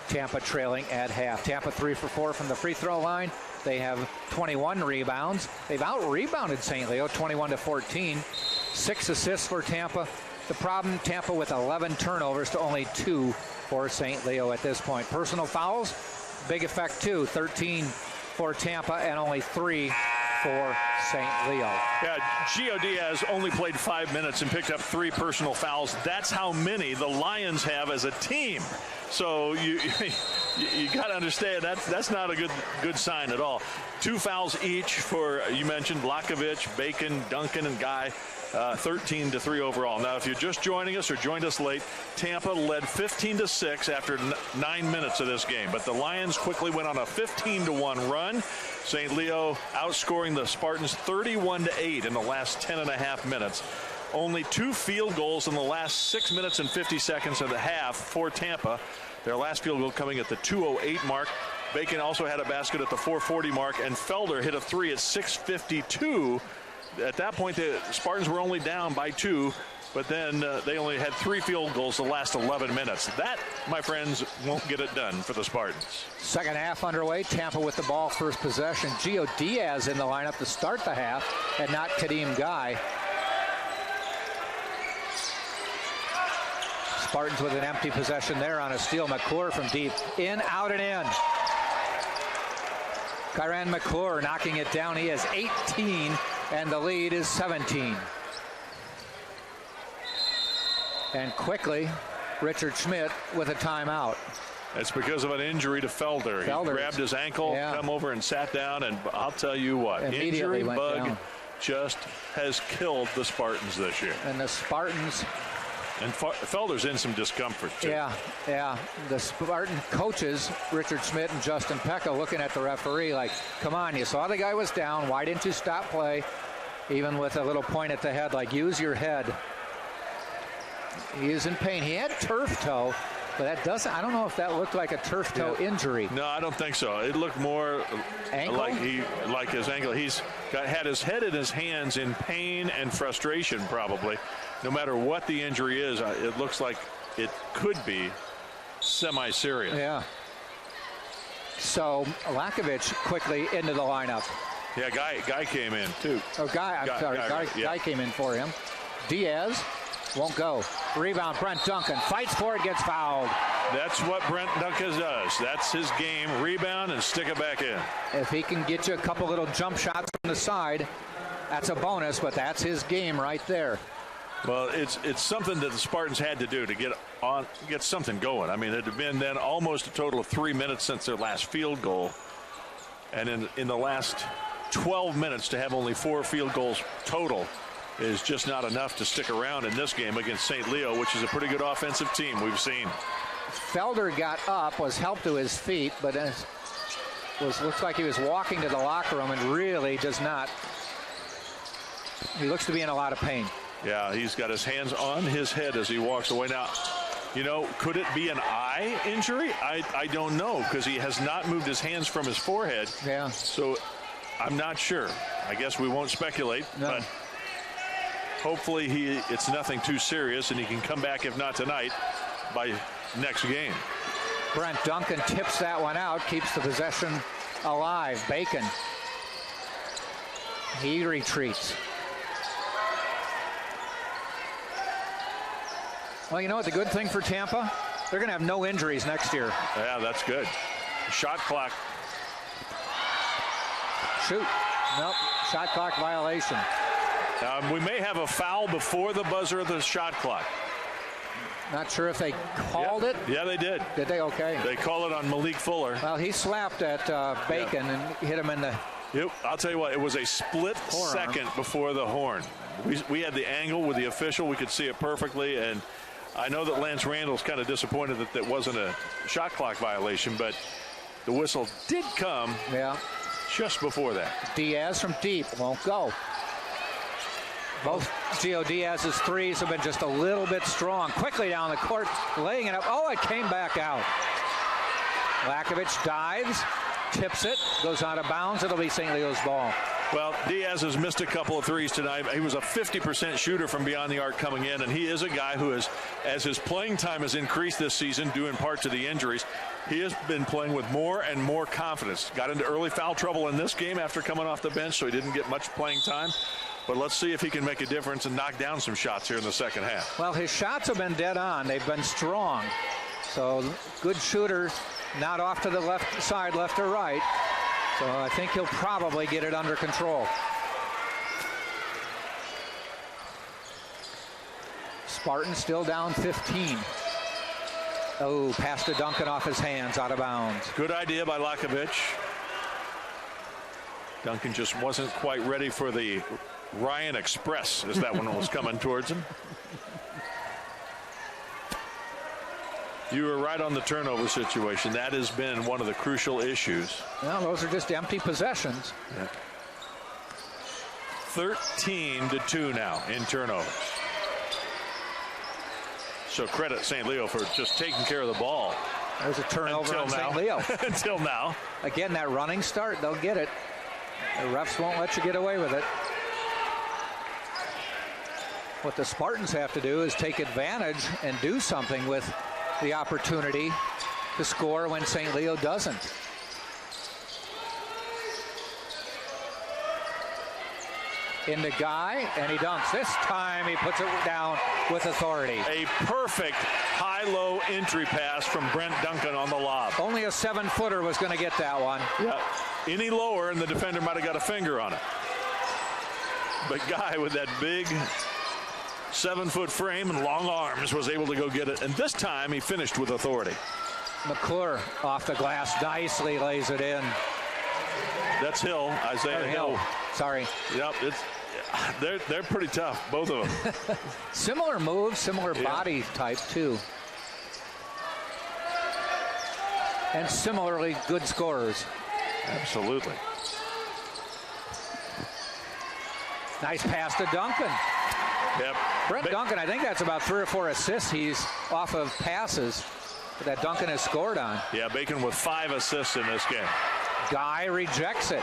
Tampa trailing at half. Tampa 3 for 4 from the free throw line. They have 21 rebounds. They've out-rebounded St. Leo 21-14. 6 assists for Tampa. The problem, Tampa with 11 turnovers to only 2 for St. Leo at this point. Personal fouls, big effect too. 13 for Tampa and only 3 for St. Leo. Yeah, Gio Diaz only played 5 minutes and picked up 3 personal fouls. That's how many the Lions have as a team. So you got to understand that's not a good sign at all. 2 fouls each for, you mentioned, Blakovic, Bacon, Duncan, and Guy. 13-3 overall. Now, if you're just joining us or joined us late, Tampa led 15-6 after 9 minutes of this game. But the Lions quickly went on a 15-1 run. St. Leo outscoring the Spartans 31-8 in the last 10.5 minutes. Only 2 field goals in the last 6 minutes and 50 seconds of the half for Tampa. Their last field goal coming at the 2:08 mark. Bacon also had a basket at the 4:40 mark, and Felder hit a 3 at 6:52. At that point, the Spartans were only down by 2, but then they only had 3 field goals the last 11 minutes. That, my friends, won't get it done for the Spartans. Second half underway. Tampa with the ball, first possession. Gio Diaz in the lineup to start the half, and not Kadeem Guy. Spartans with an empty possession there on a steal. McClure from deep. In, out, and in. Kiron Mcclure knocking it down. He has 18, and the lead is 17. And quickly, Richard Schmidt with a timeout. It's because of an injury to Felder. He grabbed his ankle, come over and sat down, and I'll tell you what, injury bug just has killed the Spartans this year. And the Spartans... And Felder's in some discomfort, too. Yeah. The Spartan coaches, Richard Schmidt and Justin Pecca, looking at the referee like, come on, you saw the guy was down. Why didn't you stop play? Even with a little point at the head, like, use your head. He is in pain. He had turf toe, but that doesn't, I don't know if that looked like a turf toe injury. No, I don't think so. It looked more like his ankle. He's had his head in his hands in pain and frustration, probably. No matter what the injury is, it looks like it could be semi-serious. Yeah. So Lakovic quickly into the lineup. Yeah, Guy came in too. Oh, Guy came in for him. Diaz won't go. Rebound, Brent Duncan fights for it, gets fouled. That's what Brent Duncan does. That's his game. Rebound and stick it back in. If he can get you a couple little jump shots from the side, that's a bonus, but that's his game right there. Well, it's something that the Spartans had to do to get something going. I mean, it had been then almost a total of 3 minutes since their last field goal. And in the last 12 minutes to have only 4 field goals total is just not enough to stick around in this game against St. Leo, which is a pretty good offensive team we've seen. Felder got up, was helped to his feet, but looks like he was walking to the locker room and really does not. He looks to be in a lot of pain. Yeah, he's got his hands on his head as he walks away. Now, you know, could it be an eye injury? I don't know, because he has not moved his hands from his forehead. Yeah. So I'm not sure. I guess we won't speculate, but hopefully it's nothing too serious and he can come back, if not tonight, by next game. Brent Duncan tips that one out, keeps the possession alive. Bacon. He retreats. Well, you know what the good thing for Tampa? They're going to have no injuries next year. Yeah, that's good. Shot clock. Shoot. Nope. Shot clock violation. We may have a foul before the buzzer of the shot clock. Not sure if they called it. Yeah, they did. Did they? Okay. They call it on Malik Fuller. Well, he slapped at Bacon and hit him in the... Yep. I'll tell you what, it was a split second before the horn. We had the angle with the official. We could see it perfectly, and I know that Lance Randall's kind of disappointed that that wasn't a shot clock violation, but the whistle did come just before that. Diaz from deep won't go. Both Gio Diaz's threes have been just a little bit strong. Quickly down the court, laying it up. Oh, it came back out. Lakovic dives, tips it, goes out of bounds. It'll be St. Leo's ball. Well, Diaz has missed a couple of threes tonight. He was a 50% shooter from beyond the arc coming in, and he is a guy who is, as his playing time has increased this season, due in part to the injuries, he has been playing with more and more confidence. Got into early foul trouble in this game after coming off the bench, so he didn't get much playing time. But let's see if he can make a difference and knock down some shots here in the second half. Well, his shots have been dead on. They've been strong. So good shooter, not off to the left side, left or right. So I think he'll probably get it under control. Spartans still down 15. Oh, pass to Duncan off his hands, out of bounds. Good idea by Lakovic. Duncan just wasn't quite ready for the Ryan Express as that one was coming towards him. You were right on the turnover situation. That has been one of the crucial issues. Well, those are just empty possessions. Yeah. 13-2 now in turnovers. So credit St. Leo for just taking care of the ball. There's a turnover on St. Leo. Until now. Again, that running start, they'll get it. The refs won't let you get away with it. What the Spartans have to do is take advantage and do something with the opportunity to score when St. Leo doesn't. Into Guy, and he dunks. This time he puts it down with authority. A perfect high-low entry pass from Brent Duncan on the lob. Only a 7-footer was going to get that one. Yeah. Any lower and the defender might have got a finger on it. But Guy with that big 7-foot frame and long arms was able to go get it. And this time he finished with authority. McClure off the glass nicely lays it in. That's Hill, Isaiah Hill. Sorry. Yep, they're pretty tough, both of them. Similar moves, similar body type too. And similarly good scorers. Absolutely. Nice pass to Duncan. Yep. Brent Duncan, I think that's about 3 or 4 assists he's off of passes that Duncan has scored on. Yeah, Bacon with 5 assists in this game. Guy rejects it.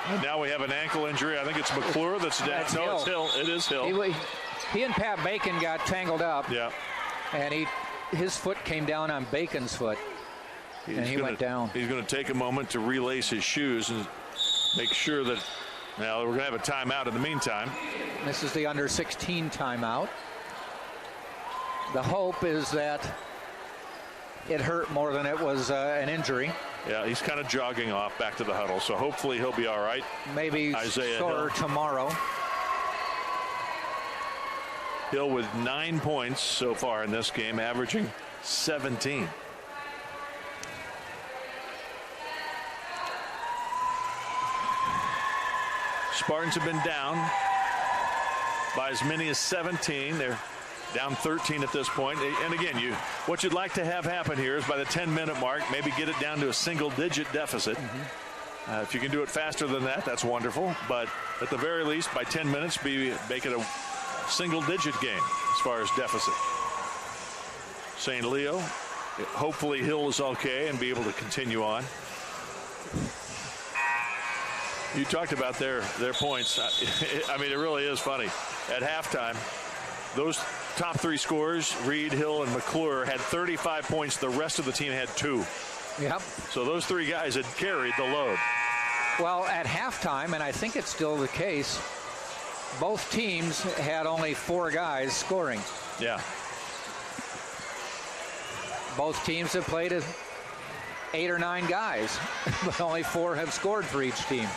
And now we have an ankle injury. I think it's McClure that's down. No, it's Hill. It is Hill. He and Pat Bacon got tangled up. Yeah. And his foot came down on Bacon's foot. And he went down. He's going to take a moment to relace his shoes and make sure that, now we're going to have a timeout in the meantime. This is the under 16 timeout. The hope is that it hurt more than it was an injury. Yeah, he's kind of jogging off back to the huddle, so hopefully he'll be all right. Maybe sore tomorrow. Hill with 9 points so far in this game, averaging 17. Spartans have been down by as many as 17. They're down 13 at this point. And again, what you'd like to have happen here is by the 10-minute mark, maybe get it down to a single-digit deficit. If you can do it faster than that, that's wonderful. But at the very least, by 10 minutes, make it a single-digit game as far as deficit. St. Leo, hopefully Hill is okay and be able to continue on. You talked about their points. I mean, it really is funny. At halftime, those top three scorers, Reed, Hill, and McClure, had 35 points. The rest of the team had 2. Yep. So those 3 guys had carried the load. Well, at halftime, and I think it's still the case, both teams had only 4 guys scoring. Yeah. Both teams have played 8 or 9 guys, but only 4 have scored for each team.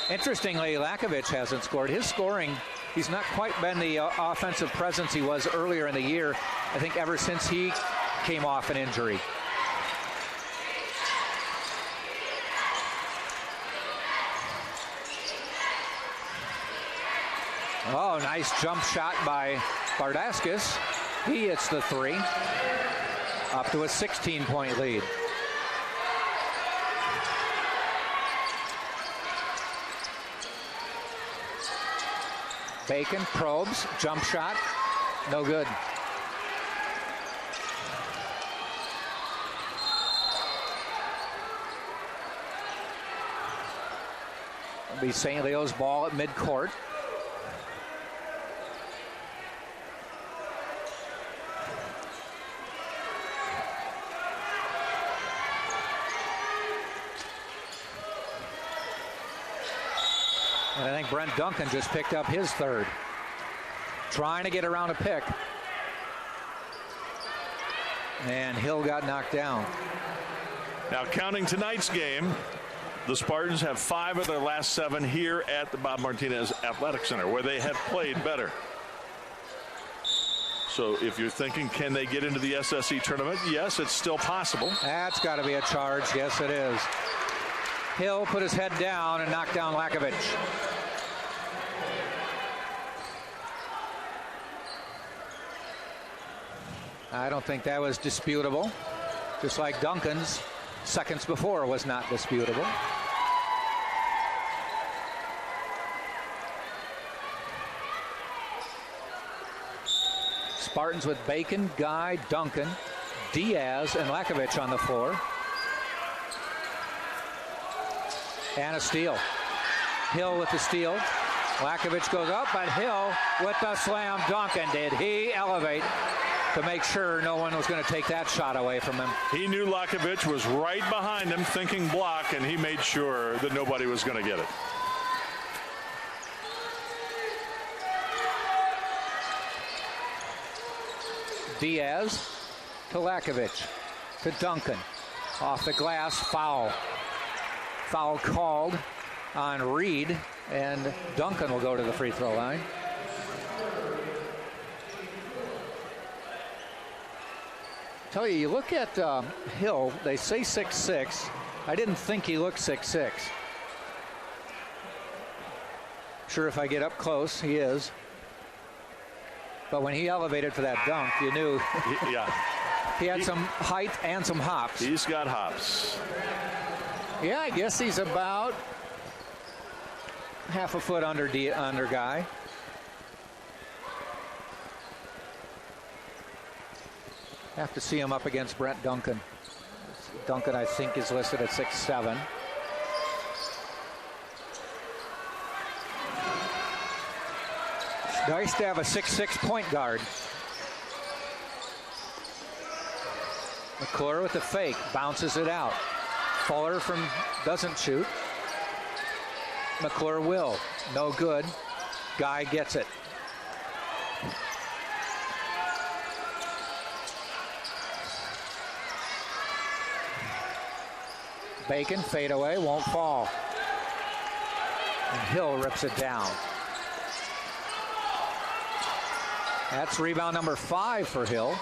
Interestingly, Lakovic hasn't scored. His scoring, he's not quite been the offensive presence he was earlier in the year, I think ever since he came off an injury. Oh, nice jump shot by Bardaskis. He hits the 3. Up to a 16-point lead. Bacon probes, jump shot, no good. It'll be St. Leo's ball at midcourt. And I think Brent Duncan just picked up his 3rd. Trying to get around a pick. And Hill got knocked down. Now, counting tonight's game, the Spartans have 5 of their last 7 here at the Bob Martinez Athletic Center, where they have played better. So if you're thinking, can they get into the SSE tournament? Yes, it's still possible. That's got to be a charge. Yes, it is. Hill put his head down and knocked down Lakovic. I don't think that was disputable. Just like Duncan's seconds before was not disputable. Spartans with Bacon, Guy, Duncan, Diaz, and Lakovic on the floor. And a steal. Hill with the steal. Lakovic goes up, but Hill with the slam dunk. And did he elevate to make sure no one was going to take that shot away from him. He knew Lakovic was right behind him thinking block, and he made sure that nobody was going to get it. Diaz to Lakovic to Duncan. Off the glass, foul. Foul called on Reed, and Duncan will go to the free throw line. Tell you, you look at Hill, they say 6'6". I didn't think he looked 6'6". Sure, if I get up close, he is. But when he elevated for that dunk, you knew he had some height and some hops. He's got hops. Yeah, I guess he's about half a foot under Guy. Have to see him up against Brent Duncan. Duncan, I think, is listed at 6'7". It's nice to have a 6'6" point guard. McClure with the fake, bounces it out. Felder doesn't shoot. McClure will, no good. Guy gets it. Bacon, fade away, won't fall. And Hill rips it down. That's rebound number 5 for Hill.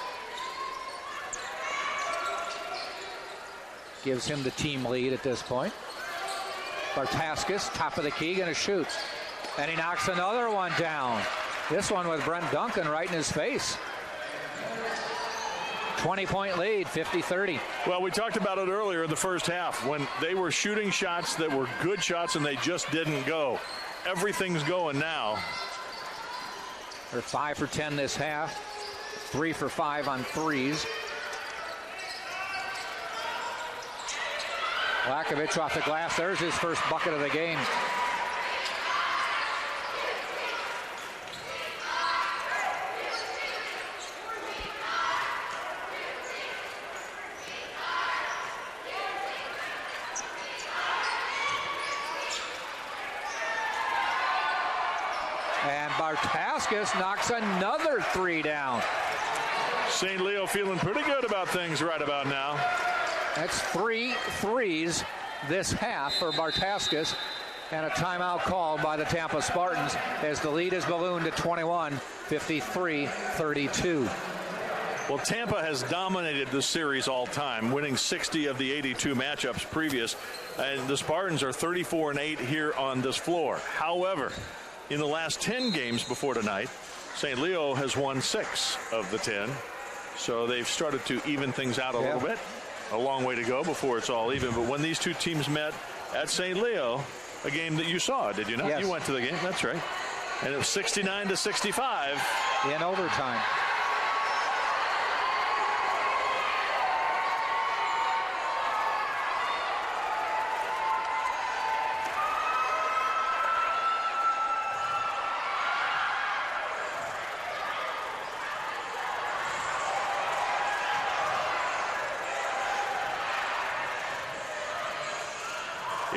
Gives him the team lead at this point. Bartaskis, top of the key, gonna shoot. And he knocks another one down. This one with Brent Duncan right in his face. 20-point lead, 50-30. Well, we talked about it earlier in the first half when they were shooting shots that were good shots and they just didn't go. Everything's going now. They're 5 for 10 this half. 3 for 5 on threes. Lakovic off the glass. There's his first bucket of the game. And Bartaskis knocks another 3 down. St. Leo feeling pretty good about things right about now. That's 3 threes this half for Bartaskis, and a timeout called by the Tampa Spartans as the lead is ballooned to 21, 53-32. Well, Tampa has dominated the series all time, winning 60 of the 82 matchups previous, and the Spartans are 34-8 here on this floor. However, in the last 10 games before tonight, St. Leo has won 6 of the 10. So they've started to even things out a little bit. A long way to go before it's all even. But when these two teams met at St. Leo, a game that you saw, did you not? Yes. You went to the game. That's right. And it was 69-65. In overtime.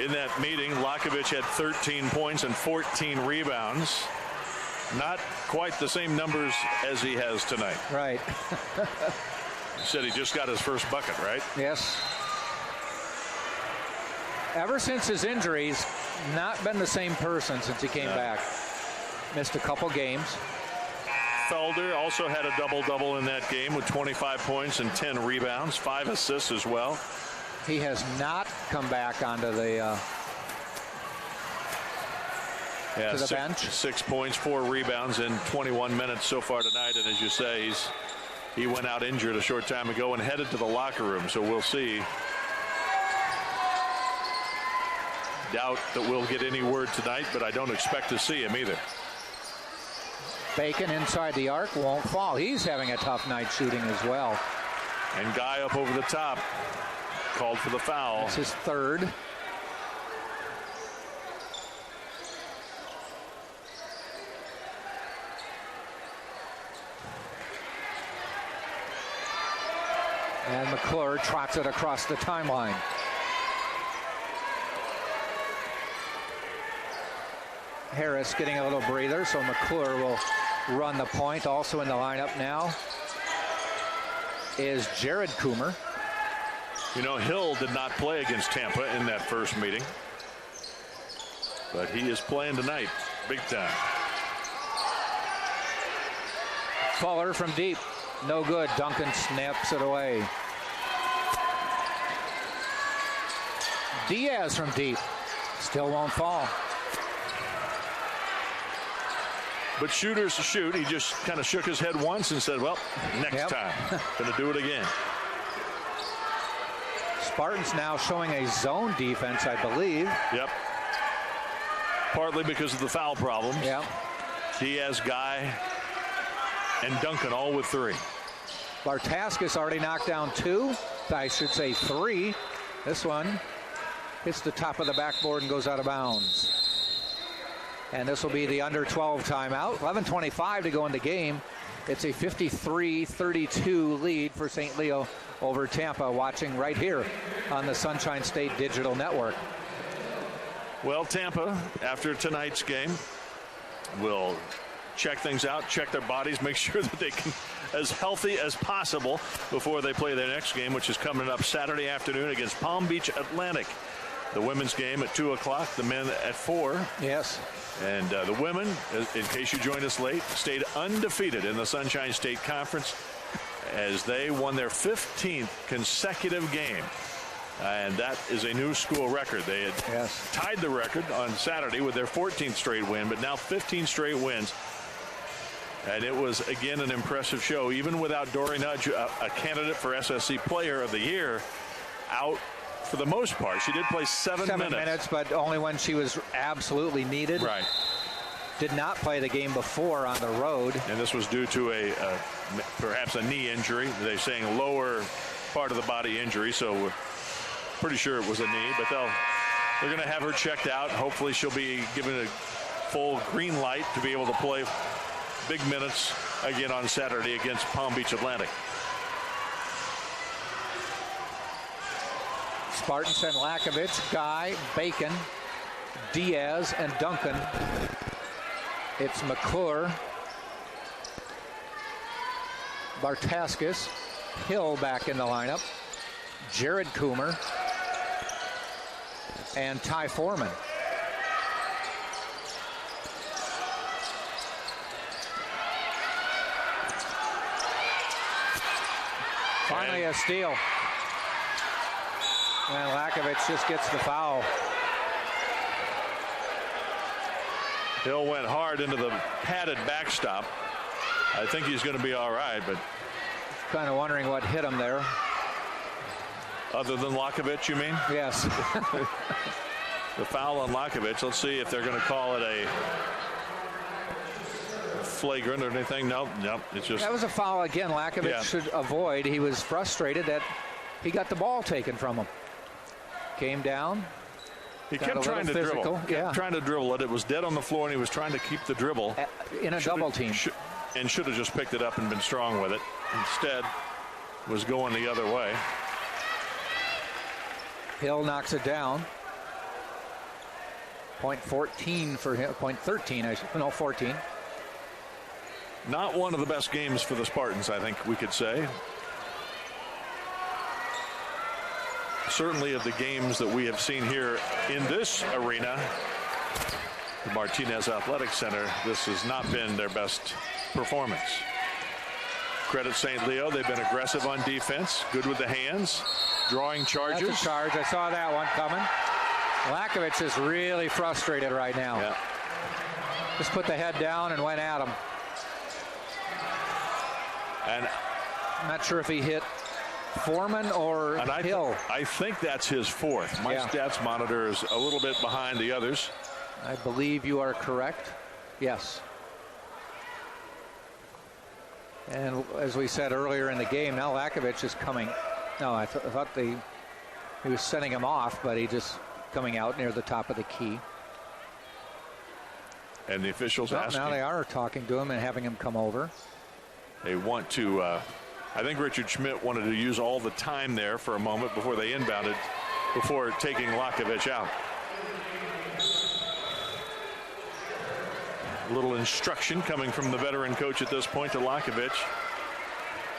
In that meeting, Lakovic had 13 points and 14 rebounds. Not quite the same numbers as he has tonight. Right. He said he just got his first bucket, right? Yes. Ever since his injuries, not been the same person since he came back. Missed a couple games. Felder also had a double-double in that game with 25 points and 10 rebounds, 5 assists as well. He has not come back onto the to the bench. 6 points, 4 rebounds in 21 minutes so far tonight. And as you say, he went out injured a short time ago and headed to the locker room. So we'll see. Doubt that we'll get any word tonight, but I don't expect to see him either. Bacon inside the arc won't fall. He's having a tough night shooting as well. And Guy up over the top. Called for the foul. It's his third. And McClure trots it across the timeline. Harris getting a little breather, so McClure will run the point. Also in the lineup now is Jared Coomer. You know, Hill did not play against Tampa in that first meeting, but he is playing tonight big time. Fuller from deep. No good. Duncan snaps it away. Diaz from deep. Still won't fall. But shooters shoot. He just kind of shook his head once and said, well, next time. Gonna do it again. Spartans now showing a zone defense, I believe. Yep. Partly because of the foul problems. Yep. Diaz, Guy, and Duncan all with 3. Bartaskis already knocked down 2. I should say 3. This one hits the top of the backboard and goes out of bounds. And this will be the under 12 timeout. 11:25 to go in the game. It's a 53-32 lead for St. Leo over Tampa, watching right here on the Sunshine State Digital Network. Well, Tampa, after tonight's game, will check things out, check their bodies, make sure that they can as healthy as possible before they play their next game, which is coming up Saturday afternoon against Palm Beach Atlantic. The women's game at 2 o'clock, the men at 4. Yes. And the women, in case you joined us late, stayed undefeated in the Sunshine State Conference as they won their 15th consecutive game And that is a new school record. They had tied the record on Saturday with their 14th straight win, but now 15 straight wins. And it was, again, an impressive show, even without Dory Nudge, a candidate for SSC Player of the Year, out for the most part. She did play 7 minutes, but only when she was absolutely needed. Right. Did not play the game before on the road. And this was due to perhaps a knee injury. They're saying lower part of the body injury, so we're pretty sure it was a knee. But they're going to have her checked out. Hopefully she'll be given a full green light to be able to play big minutes again on Saturday against Palm Beach Atlantic. Spartans send Lakovich, Guy, Bacon, Diaz, and Duncan. It's McClure, Bartaskis, Hill back in the lineup, Jared Coomer, and Ty Foreman. Finally a steal. And Lakovich just gets the foul. Hill went hard into the padded backstop. I think he's going to be all right, but kind of wondering what hit him there. Other than Lakovich, you mean? Yes. The foul on Lakovich. Let's see if they're going to call it a flagrant or anything. No, it's just. That was a foul again. Lakovich should avoid. He was frustrated that he got the ball taken from him. Came down. He kept trying to dribble. Trying to dribble it. It was dead on the floor, and he was trying to keep the dribble. In a double team. And should have just picked it up and been strong with it. Instead, was going the other way. Hill knocks it down. Point 14 for him. Point 13, 14. Not one of the best games for the Spartans, I think we could say. Certainly of the games that we have seen here in this arena, the Martinez Athletic Center, this has not been their best performance. Credit St. Leo. They've been aggressive on defense, good with the hands, drawing charges. That's a charge. I saw that one coming. Lakovich is really frustrated right now. Yeah. Just put the head down and went at him. And I'm not sure if he hit Foreman or Hill. I think that's his fourth. My stats monitor is a little bit behind the others. I believe you are correct. Yes. And as we said earlier in the game, now Lakovich is coming. No, I thought he was sending him off, but he just coming out near the top of the key. And the officials asking. Now they are talking to him and having him come over. They want to. I think Richard Schmidt wanted to use all the time there for a moment before they inbounded, before taking Lakovich out. A little instruction coming from the veteran coach at this point to Lakovich,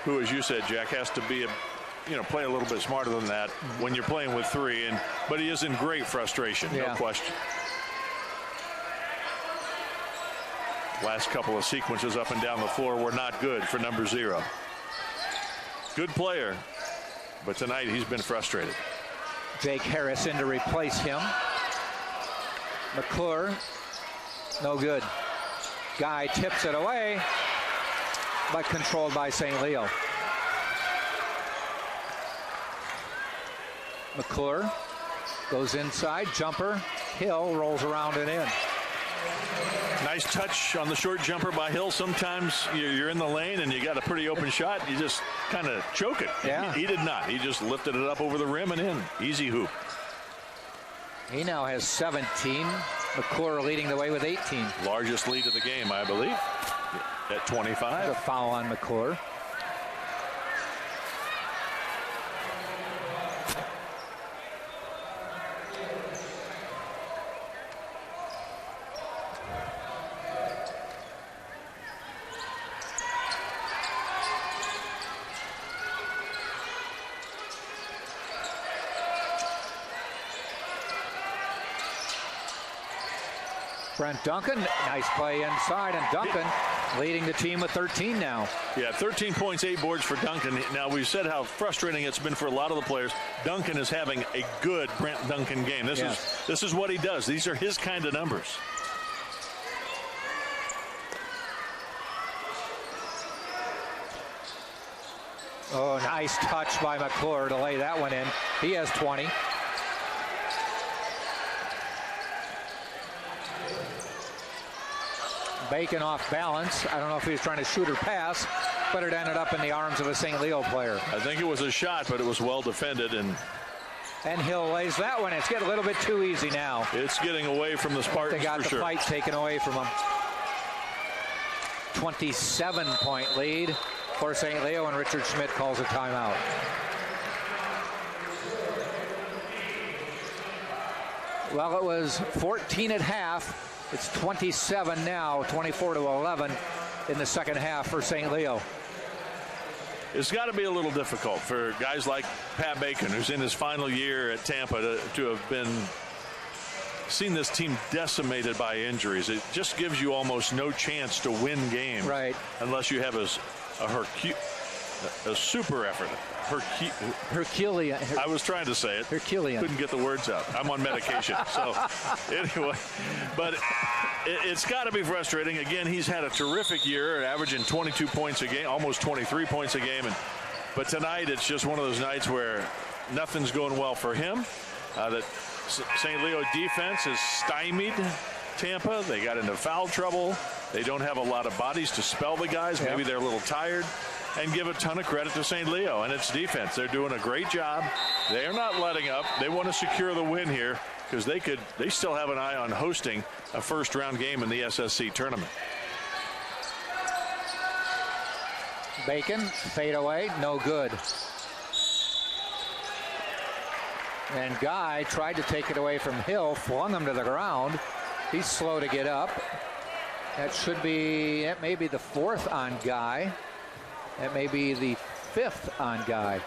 who, as you said, Jack, has to be play a little bit smarter than that when you're playing with three. But he is in great frustration, no question. Last couple of sequences up and down the floor were not good for number 0. Good player, but tonight he's been frustrated. Jake Harris in to replace him. McClure, no good. Guy tips it away, but controlled by St. Leo. McClure goes inside, jumper. Hill rolls around and in. Nice touch on the short jumper by Hill. Sometimes you're in the lane and you got a pretty open shot. You just kind of choke it. Yeah. He did not. He just lifted it up over the rim and in. Easy hoop. He now has 17. McClure leading the way with 18. Largest lead of the game, I believe, at 25. A foul on McClure. Brent Duncan, nice play inside, and Duncan leading the team with 13 now. Yeah, 13 points, 8 boards for Duncan. Now, we've said how frustrating it's been for a lot of the players. Duncan is having a good Brent Duncan game. This is what he does. These are his kind of numbers. Oh, nice touch by McClure to lay that one in. He has 20. Bacon off balance. I don't know if he was trying to shoot or pass, but it ended up in the arms of a St. Leo player. I think it was a shot, but it was well defended. And Hill lays that one. It's getting a little bit too easy now. It's getting away from the Spartans. They got the fight taken away from them. 27-point lead for St. Leo, and Richard Schmidt calls a timeout. Well, it was 14 at half. It's 27 now, 24-11 in the second half for St. Leo. It's got to be a little difficult for guys like Pat Bacon, who's in his final year at Tampa, to have seen this team decimated by injuries. It just gives you almost no chance to win games, right? Unless you have a super effort. Herculean. I was trying to say it. Herculean. Couldn't get the words out. I'm on medication. So anyway, but it's got to be frustrating. Again, he's had a terrific year, averaging 22 points a game, almost 23 points a game. But tonight, it's just one of those nights where nothing's going well for him. That St. Leo defense has stymied Tampa. They got into foul trouble. They don't have a lot of bodies to spell the guys. Maybe they're a little tired. And give a ton of credit to St. Leo and its defense. They're doing a great job. They are not letting up. They want to secure the win here because they still have an eye on hosting a first-round game in the SSC tournament. Bacon, fade away, no good. And Guy tried to take it away from Hill, flung him to the ground. He's slow to get up. That may be the fourth on Guy. That may be the fifth on Guy.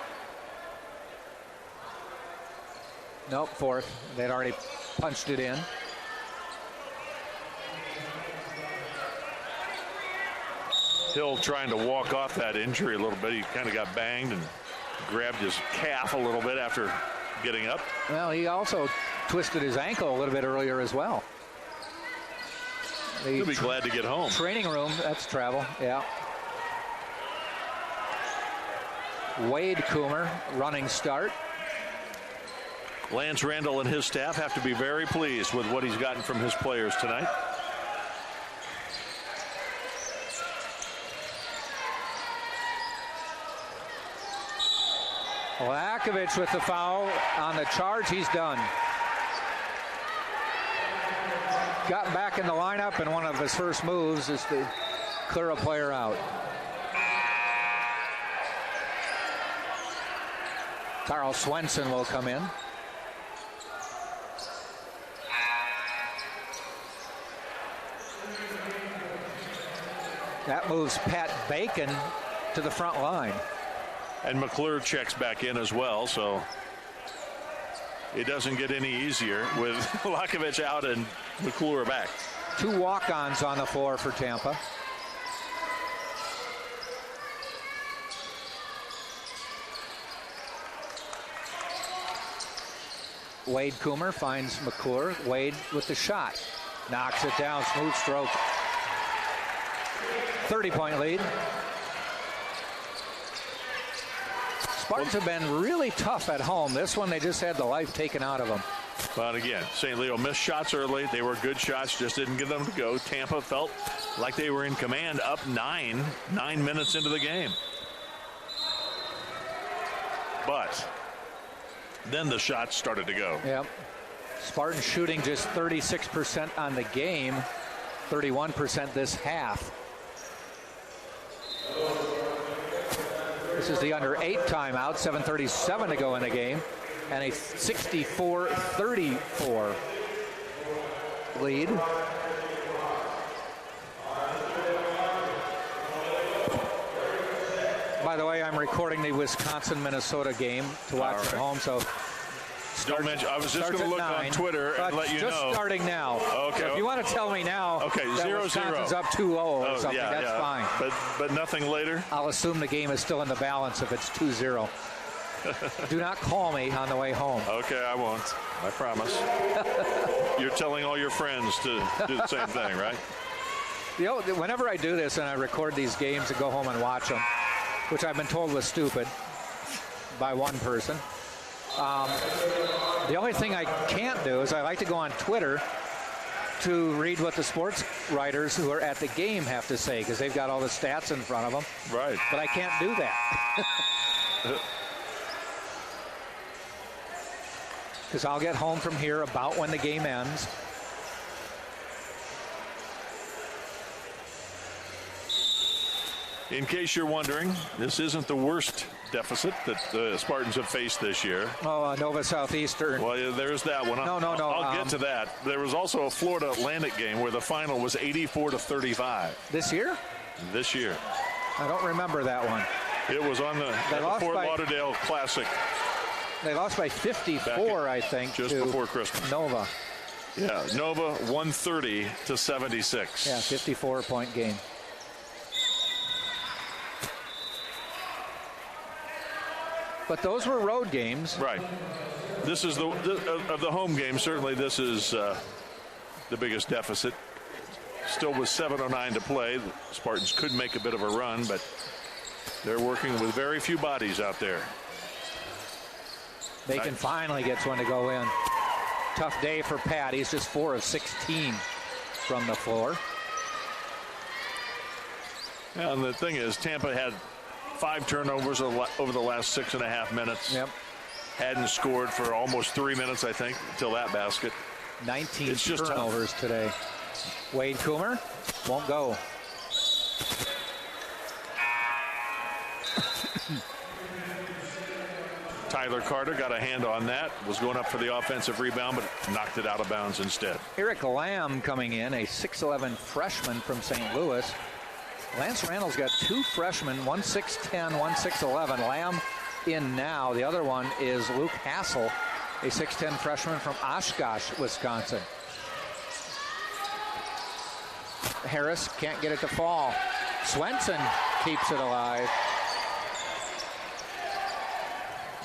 Nope, fourth. They'd already punched it in. Hill trying to walk off that injury a little bit. He kind of got banged and grabbed his calf a little bit after getting up. Well, he also twisted his ankle a little bit earlier as well. He'll be glad to get home. Training room, that's travel, yeah. Wade Coomer, running start. Lance Randall and his staff have to be very pleased with what he's gotten from his players tonight. Lakovic with the foul on the charge. He's done. Got back in the lineup, and one of his first moves is to clear a player out. Carl Swenson will come in. That moves Pat Bacon to the front line. And McClure checks back in as well, so it doesn't get any easier with Lakovic out and McClure back. 2 walk-ons on the floor for Tampa. Wade Coomer finds McClure. Wade with the shot. Knocks it down. Smooth stroke. 30-point lead. Spartans have been really tough at home. This one, they just had the life taken out of them. But again, St. Leo missed shots early. They were good shots, just didn't get them to go. Tampa felt like they were in command, up 9 minutes into the game. But then the shots started to go. Yep. Spartans shooting just 36% on the game, 31% this half. This is the under 8 timeout, 7:37 to go in the game, and a 64-34 lead. By the way, I'm recording the Wisconsin-Minnesota game to watch at home, so Don't mention. I was just going to look on Twitter and let you know. Just starting now. Okay. So if you want to tell me now. Okay. 0-0. Wisconsin's up 2-0 or something. Yeah, that's fine. But nothing later. I'll assume the game is still in the balance if it's 2-0. Do not call me on the way home. Okay, I won't. I promise. You're telling all your friends to do the same thing, right? Whenever I do this and I record these games and go home and watch them, which I've been told was stupid by one person, the only thing I can't do is I like to go on Twitter to read what the sports writers who are at the game have to say, because they've got all the stats in front of them. Right. But I can't do that. Because I'll get home from here about when the game ends. In case you're wondering, this isn't the worst deficit that the Spartans have faced this year. Oh, Nova Southeastern. Well, there's that one. No. I'll get to that. There was also a Florida Atlantic game where the final was 84-35. This year? This year. I don't remember that one. It was on the Fort Lauderdale Classic. They lost by 54, I think, just before Christmas. Nova. Yeah, Nova 130-76. Yeah, 54-point game. But those were road games. Right. This is of the home game. Certainly, this is the biggest deficit. Still with 7:09 to play. The Spartans could make a bit of a run, but they're working with very few bodies out there. Bacon finally gets one to go in. Tough day for Pat. He's just 4 of 16 from the floor. Yeah, and the thing is, Tampa had 5 turnovers over the last 6.5 minutes. Yep. Hadn't scored for almost 3 minutes, I think, until that basket. 19 turnovers today. Wade Coomer won't go. Tyler Carter got a hand on that. Was going up for the offensive rebound, but knocked it out of bounds instead. Eric Lamb coming in, a 6'11 freshman from St. Louis. Lance Randall's got 2 freshmen, one 6'10", one 6'11. Lamb in now. The other one is Luke Hassel, a 6'10 freshman from Oshkosh, Wisconsin. Harris can't get it to fall. Swenson keeps it alive.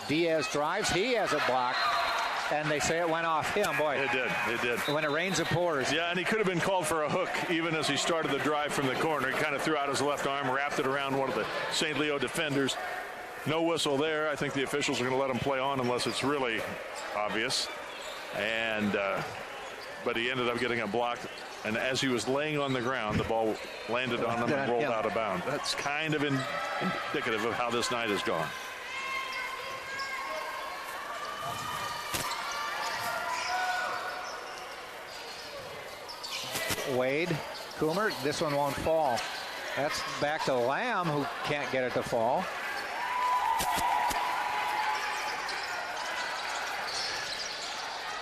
Diaz drives. He has a block. And they say it went off him. Boy. It did. When it rains, it pours. Yeah, and he could have been called for a hook even as he started the drive from the corner. He kind of threw out his left arm, wrapped it around one of the St. Leo defenders. No whistle there. I think the officials are going to let him play on unless it's really obvious. And but he ended up getting it blocked. And as he was laying on the ground, the ball landed on him and rolled out of bounds. That's kind of indicative of how this night has gone. Wade, Coomer, this one won't fall. That's back to Lamb, who can't get it to fall.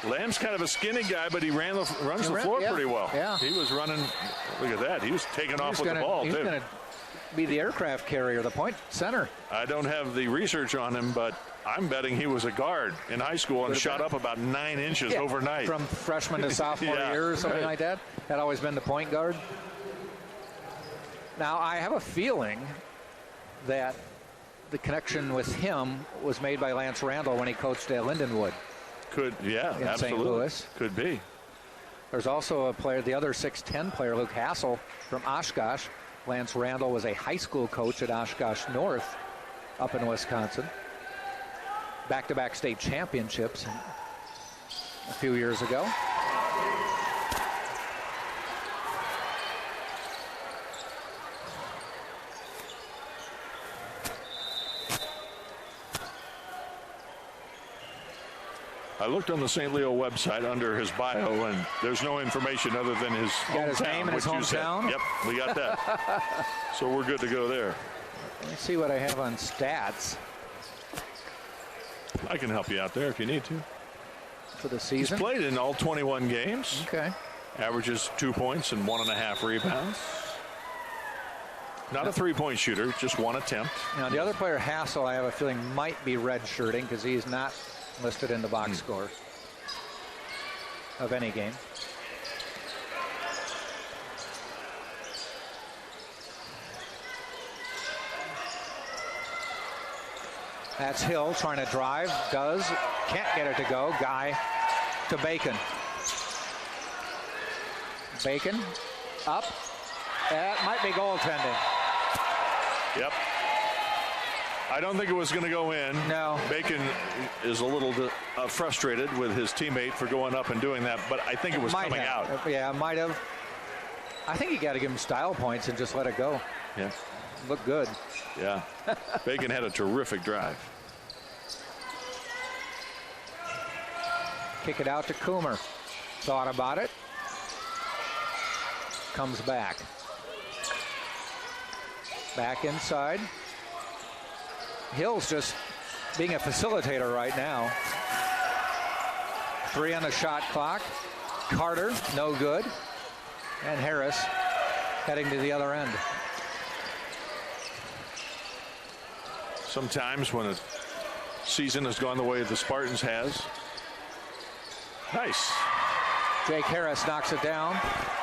Lamb's kind of a skinny guy, but he runs the floor pretty well. Yeah. He was running. Look at that. He was taking off with the ball, He's too. going to be the aircraft carrier, the point center. I don't have the research on him, but I'm betting he was a guard in high school and shot up about 9 inches overnight. From freshman to sophomore year or something like that. Had always been the point guard. Now, I have a feeling that the connection with him was made by Lance Randall when he coached at Lindenwood. In absolutely. St. Louis. Could be. There's also a player, the other 6'10 player, Luke Hassel from Oshkosh. Lance Randall was a high school coach at Oshkosh North up in Wisconsin. Back-to-back state championships a few years ago. I looked on the St. Leo website under his bio, and there's no information other than his hometown. Got his name and his hometown? Yep, we got that. So we're good to go there. Let me see what I have on stats. I can help you out there if you need to. For the season? He's played in all 21 games. Okay. Averages 2 points and 1.5 rebounds. Not a three-point shooter, just one attempt. Now, the other player, Hassel, I have a feeling might be redshirting because he's not listed in the box score of any game. That's Hill trying to drive. Does. Can't get it to go. Guy to Bacon. Bacon up. That might be goaltending. Yep. I don't think it was going to go in. No. Bacon is a little frustrated with his teammate for going up and doing that, but I think it was coming out. Yeah, might have. I think you got to give him style points and just let it go. Yeah. Look good. Yeah. Bacon had a terrific drive. Kick it out to Coomer. Thought about it. Comes back. Back inside. Hill's just being a facilitator right now. 3 on the shot clock. Carter, no good. And Harris heading to the other end. Sometimes when a season has gone the way the Spartans has. Nice. Jake Harris knocks it down.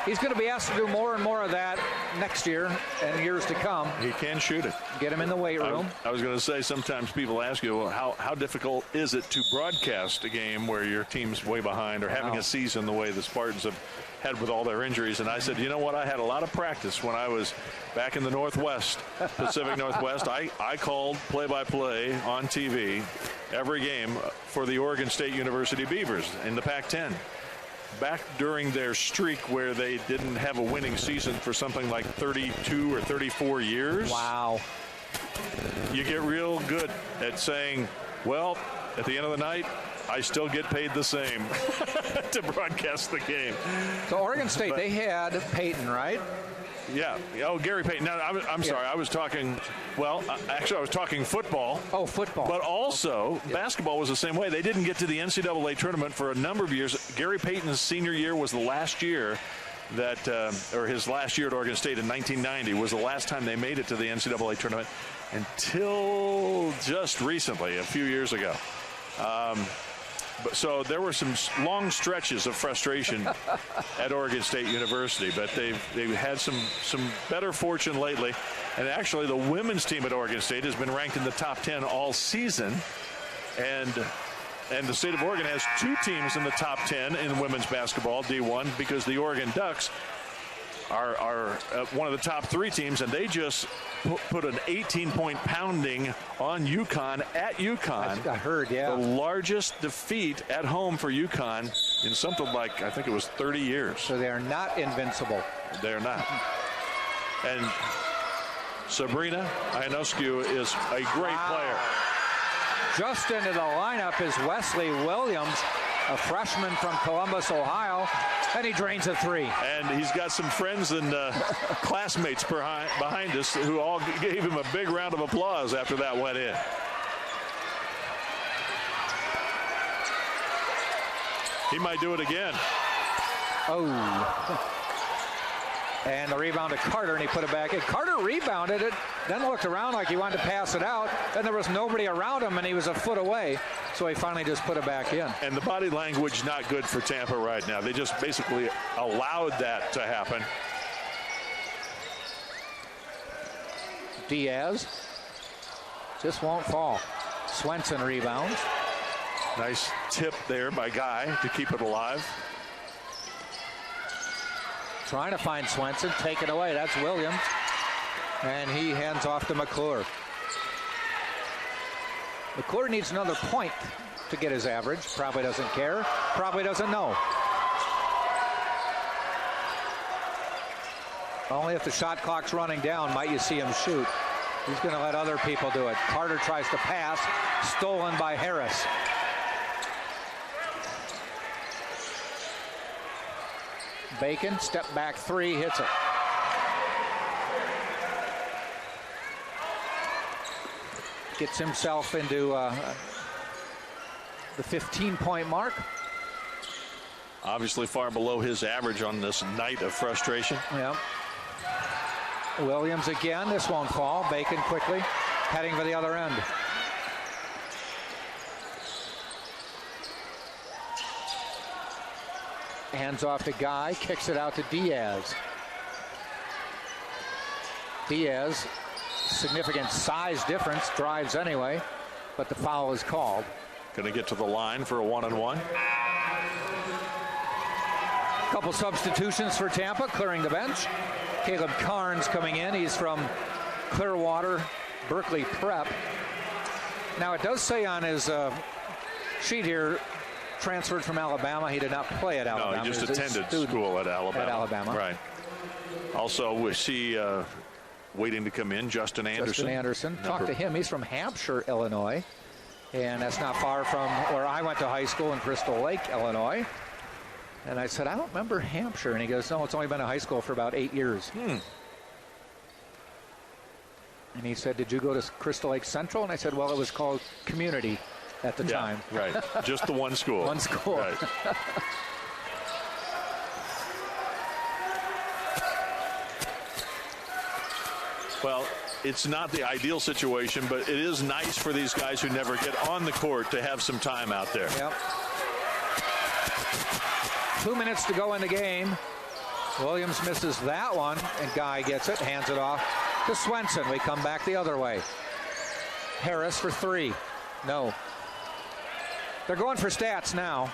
He's going to be asked to do more and more of that next year and years to come. He can shoot it. Get him in the weight room. I was going to say, sometimes people ask you, well, how difficult is it to broadcast a game where your team's way behind or having a season the way the Spartans have had with all their injuries? And I said, you know what? I had a lot of practice when I was back in the Northwest, Pacific Northwest. I called play-by-play on TV every game for the Oregon State University Beavers in the Pac-10. Back during their streak where they didn't have a winning season for something like 32 or 34 years. Wow. You get real good at saying, well, at the end of the night, I still get paid the same to broadcast the game. So Oregon State, they had Peyton, right? Yeah. Oh, Gary Payton. Now, I'm sorry. I was talking, well, actually, I was talking football. Oh, football. But also, basketball was the same way. They didn't get to the NCAA tournament for a number of years. Gary Payton's senior year was the last year that, or his last year at Oregon State in 1990 was the last time they made it to the NCAA tournament until just recently, a few years ago. So there were some long stretches of frustration at Oregon State University, but they've had some better fortune lately. And actually, the women's team at Oregon State has been ranked in the top 10 all season. And the state of Oregon has 2 teams in the top 10 in women's basketball, D1, because the Oregon Ducks are one of the top 3 teams, and they just put an 18-point pounding on UConn at UConn. I heard, yeah. The largest defeat at home for UConn in something like, I think it was 30 years. So they are not invincible. They're not. And Sabrina Ionescu is a great player. Just into the lineup is Wesley Williams, a freshman from Columbus, Ohio, and he drains a 3. And he's got some friends and classmates behind us who all gave him a big round of applause after that went in. He might do it again. Oh. And the rebound to Carter, and he put it back in. Carter rebounded it, then looked around like he wanted to pass it out. Then there was nobody around him, and he was a foot away. So he finally just put it back in. And the body language not good for Tampa right now. They just basically allowed that to happen. Diaz just won't fall. Swenson rebounds. Nice tip there by Guy to keep it alive. Trying to find Swenson, take it away. That's Williams. And he hands off to McClure. McClure needs another point to get his average. Probably doesn't care. Probably doesn't know. Only if the shot clock's running down might you see him shoot. He's going to let other people do it. Carter tries to pass. Stolen by Harris. Bacon, step back 3, hits it. Gets himself into the 15-point mark. Obviously far below his average on this night of frustration. Yeah. Williams again. This won't fall. Bacon quickly heading for the other end. Hands off to Guy, kicks it out to Diaz. Diaz, significant size difference, drives anyway, but the foul is called. Going to get to the line for a one-on-one. Couple substitutions for Tampa, clearing the bench. Caleb Carnes coming in. He's from Clearwater, Berkeley Prep. Now it does say on his sheet here, transferred from Alabama. He did not play at Alabama. No, he just attended school at Alabama. Right. Also, we see waiting to come in, Justin Anderson. Talked to him. He's from Hampshire, Illinois. And that's not far from where I went to high school in Crystal Lake, Illinois. And I said, I don't remember Hampshire. And he goes, no, it's only been a high school for about 8 years. And he said, did you go to Crystal Lake Central? And I said, well, it was called Community at the time. Right. Just the one school. One school. Right. Well, it's not the ideal situation, but it is nice for these guys who never get on the court to have some time out there. Yep. 2 minutes to go in the game. Williams misses that one, and Guy gets it, hands it off to Swenson. We come back the other way. Harris for three. No. They're going for stats now.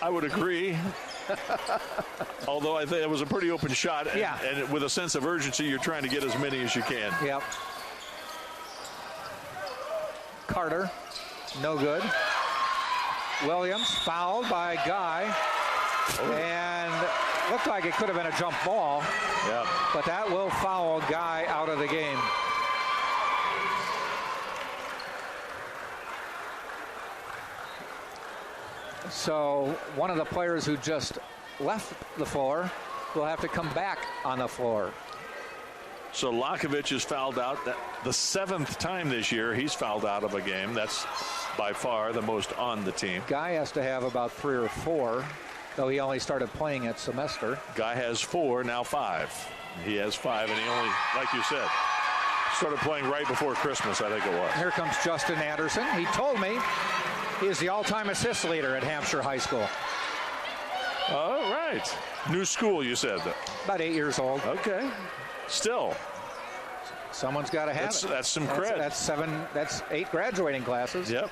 I would agree. Although I think it was a pretty open shot. And with a sense of urgency, you're trying to get as many as you can. Yep. Carter, no good. Williams fouled by Guy. And looked like it could have been a jump ball. Yep. But that will foul Guy out of the game. So one of the players who just left the floor will have to come back on the floor. So Lakovic is fouled out. The 7th time this year he's fouled out of a game. That's by far the most on the team. Guy has to have about 3 or 4, though he only started playing at semester. Guy has 4, now 5. He has 5, and he only, like you said, started playing right before Christmas, I think it was. Here comes Justin Anderson. He told me he is the all-time assist leader at Hampshire High School. All right. New school, you said. About 8 years old. Okay. Still. Someone's got to have it. That's some cred. That's 8 graduating classes. Yep.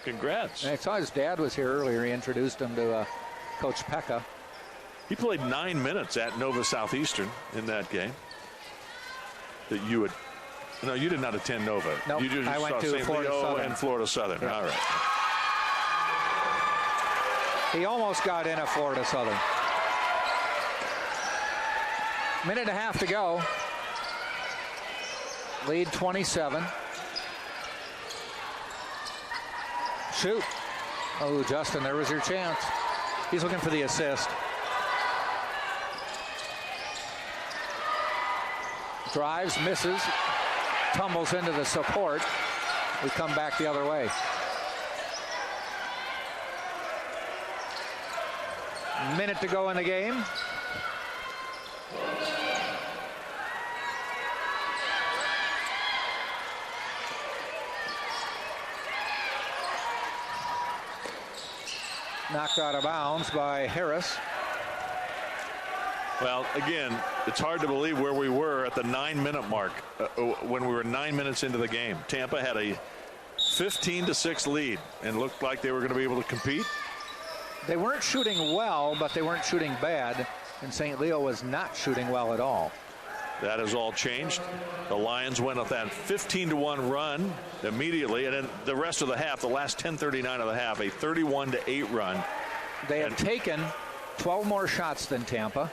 Congrats. And I saw his dad was here earlier. He introduced him to Coach Pekka. He played 9 minutes at Nova Southeastern in that game. That you would. No, you did not attend Nova. Nope, you just I went saw to St. Florida Leo Southern. and Florida Southern. Yep. All right. He almost got in at Florida Southern. Minute and a half to go. Lead 27. Shoot. Oh, Justin, there was your chance. He's looking for the assist. Drives, misses, tumbles into the support. We come back the other way. Minute to go in the game. Knocked out of bounds by Harris. Well, again, it's hard to believe where we were at the 9-minute mark when we were 9 minutes into the game. Tampa had a 15-6 lead and looked like they were going to be able to compete. They weren't shooting well, but they weren't shooting bad, and St. Leo was not shooting well at all. That has all changed. The Lions went with that 15-1 run immediately, and then the rest of the half, the last 10:39 of the half, a 31-8 run. They have taken 12 more shots than Tampa.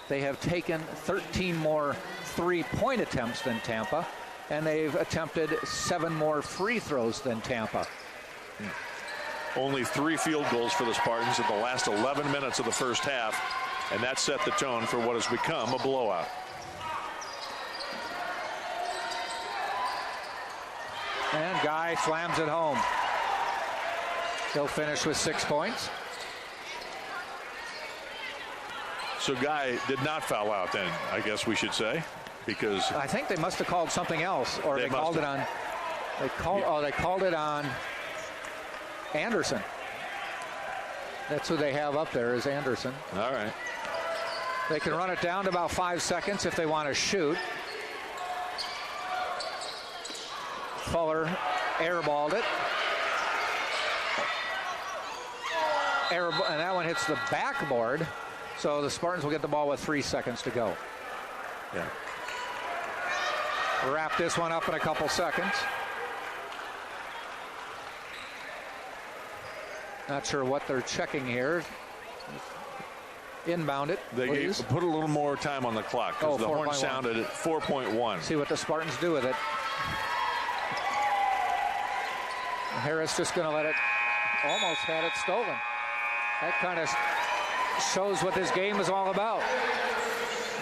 They have taken 13 more three-point attempts than Tampa, and they've attempted 7 more free throws than Tampa. Only 3 field goals for the Spartans in the last 11 minutes of the first half, and that set the tone for what has become a blowout. And Guy slams it home. He'll finish with 6 points. So Guy did not foul out then, I guess we should say, because I think they must have called something else, or they called it on. They called it on Anderson. That's who they have up there is Anderson. All right. They can run it down to about 5 seconds if they want to shoot. Fuller airballed it. And that one hits the backboard. So the Spartans will get the ball with 3 seconds to go. Yeah. Wrap this one up in a couple seconds. Not sure what they're checking here. Inbound it. They put a little more time on the clock because the horn 4.1. sounded at 4.1. See what the Spartans do with it. Harris just going to let it, almost had it stolen. That kind of shows what this game is all about.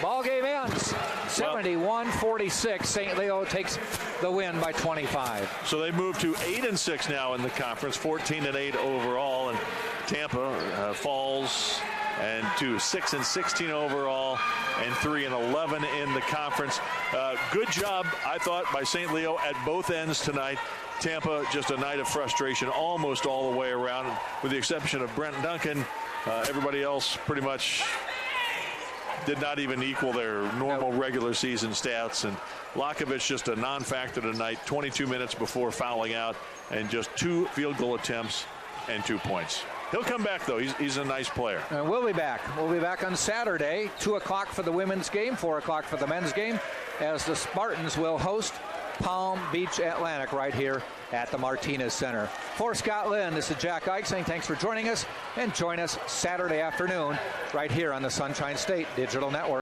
Ball game ends 71-46. St. Leo takes the win by 25. So they move to 8-6 now in the conference, 14-8 overall, and Tampa falls and to 6-16 overall and 3-11 in the conference. Good job, I thought, by St. Leo at both ends tonight. Tampa, just a night of frustration almost all the way around, with the exception of Brent Duncan. Everybody else pretty much did not even equal their normal regular season stats. And Lakovich just a non-factor tonight, 22 minutes before fouling out, and just 2 field goal attempts and 2 points. He'll come back, though. He's a nice player. And we'll be back. We'll be back on Saturday, 2 o'clock for the women's game, 4 o'clock for the men's game, as the Spartans will host Palm Beach Atlantic right here at the Martinez Center. For Scott Lynn, this is Jack Ike saying thanks for joining us, and join us Saturday afternoon right here on the Sunshine State Digital Network.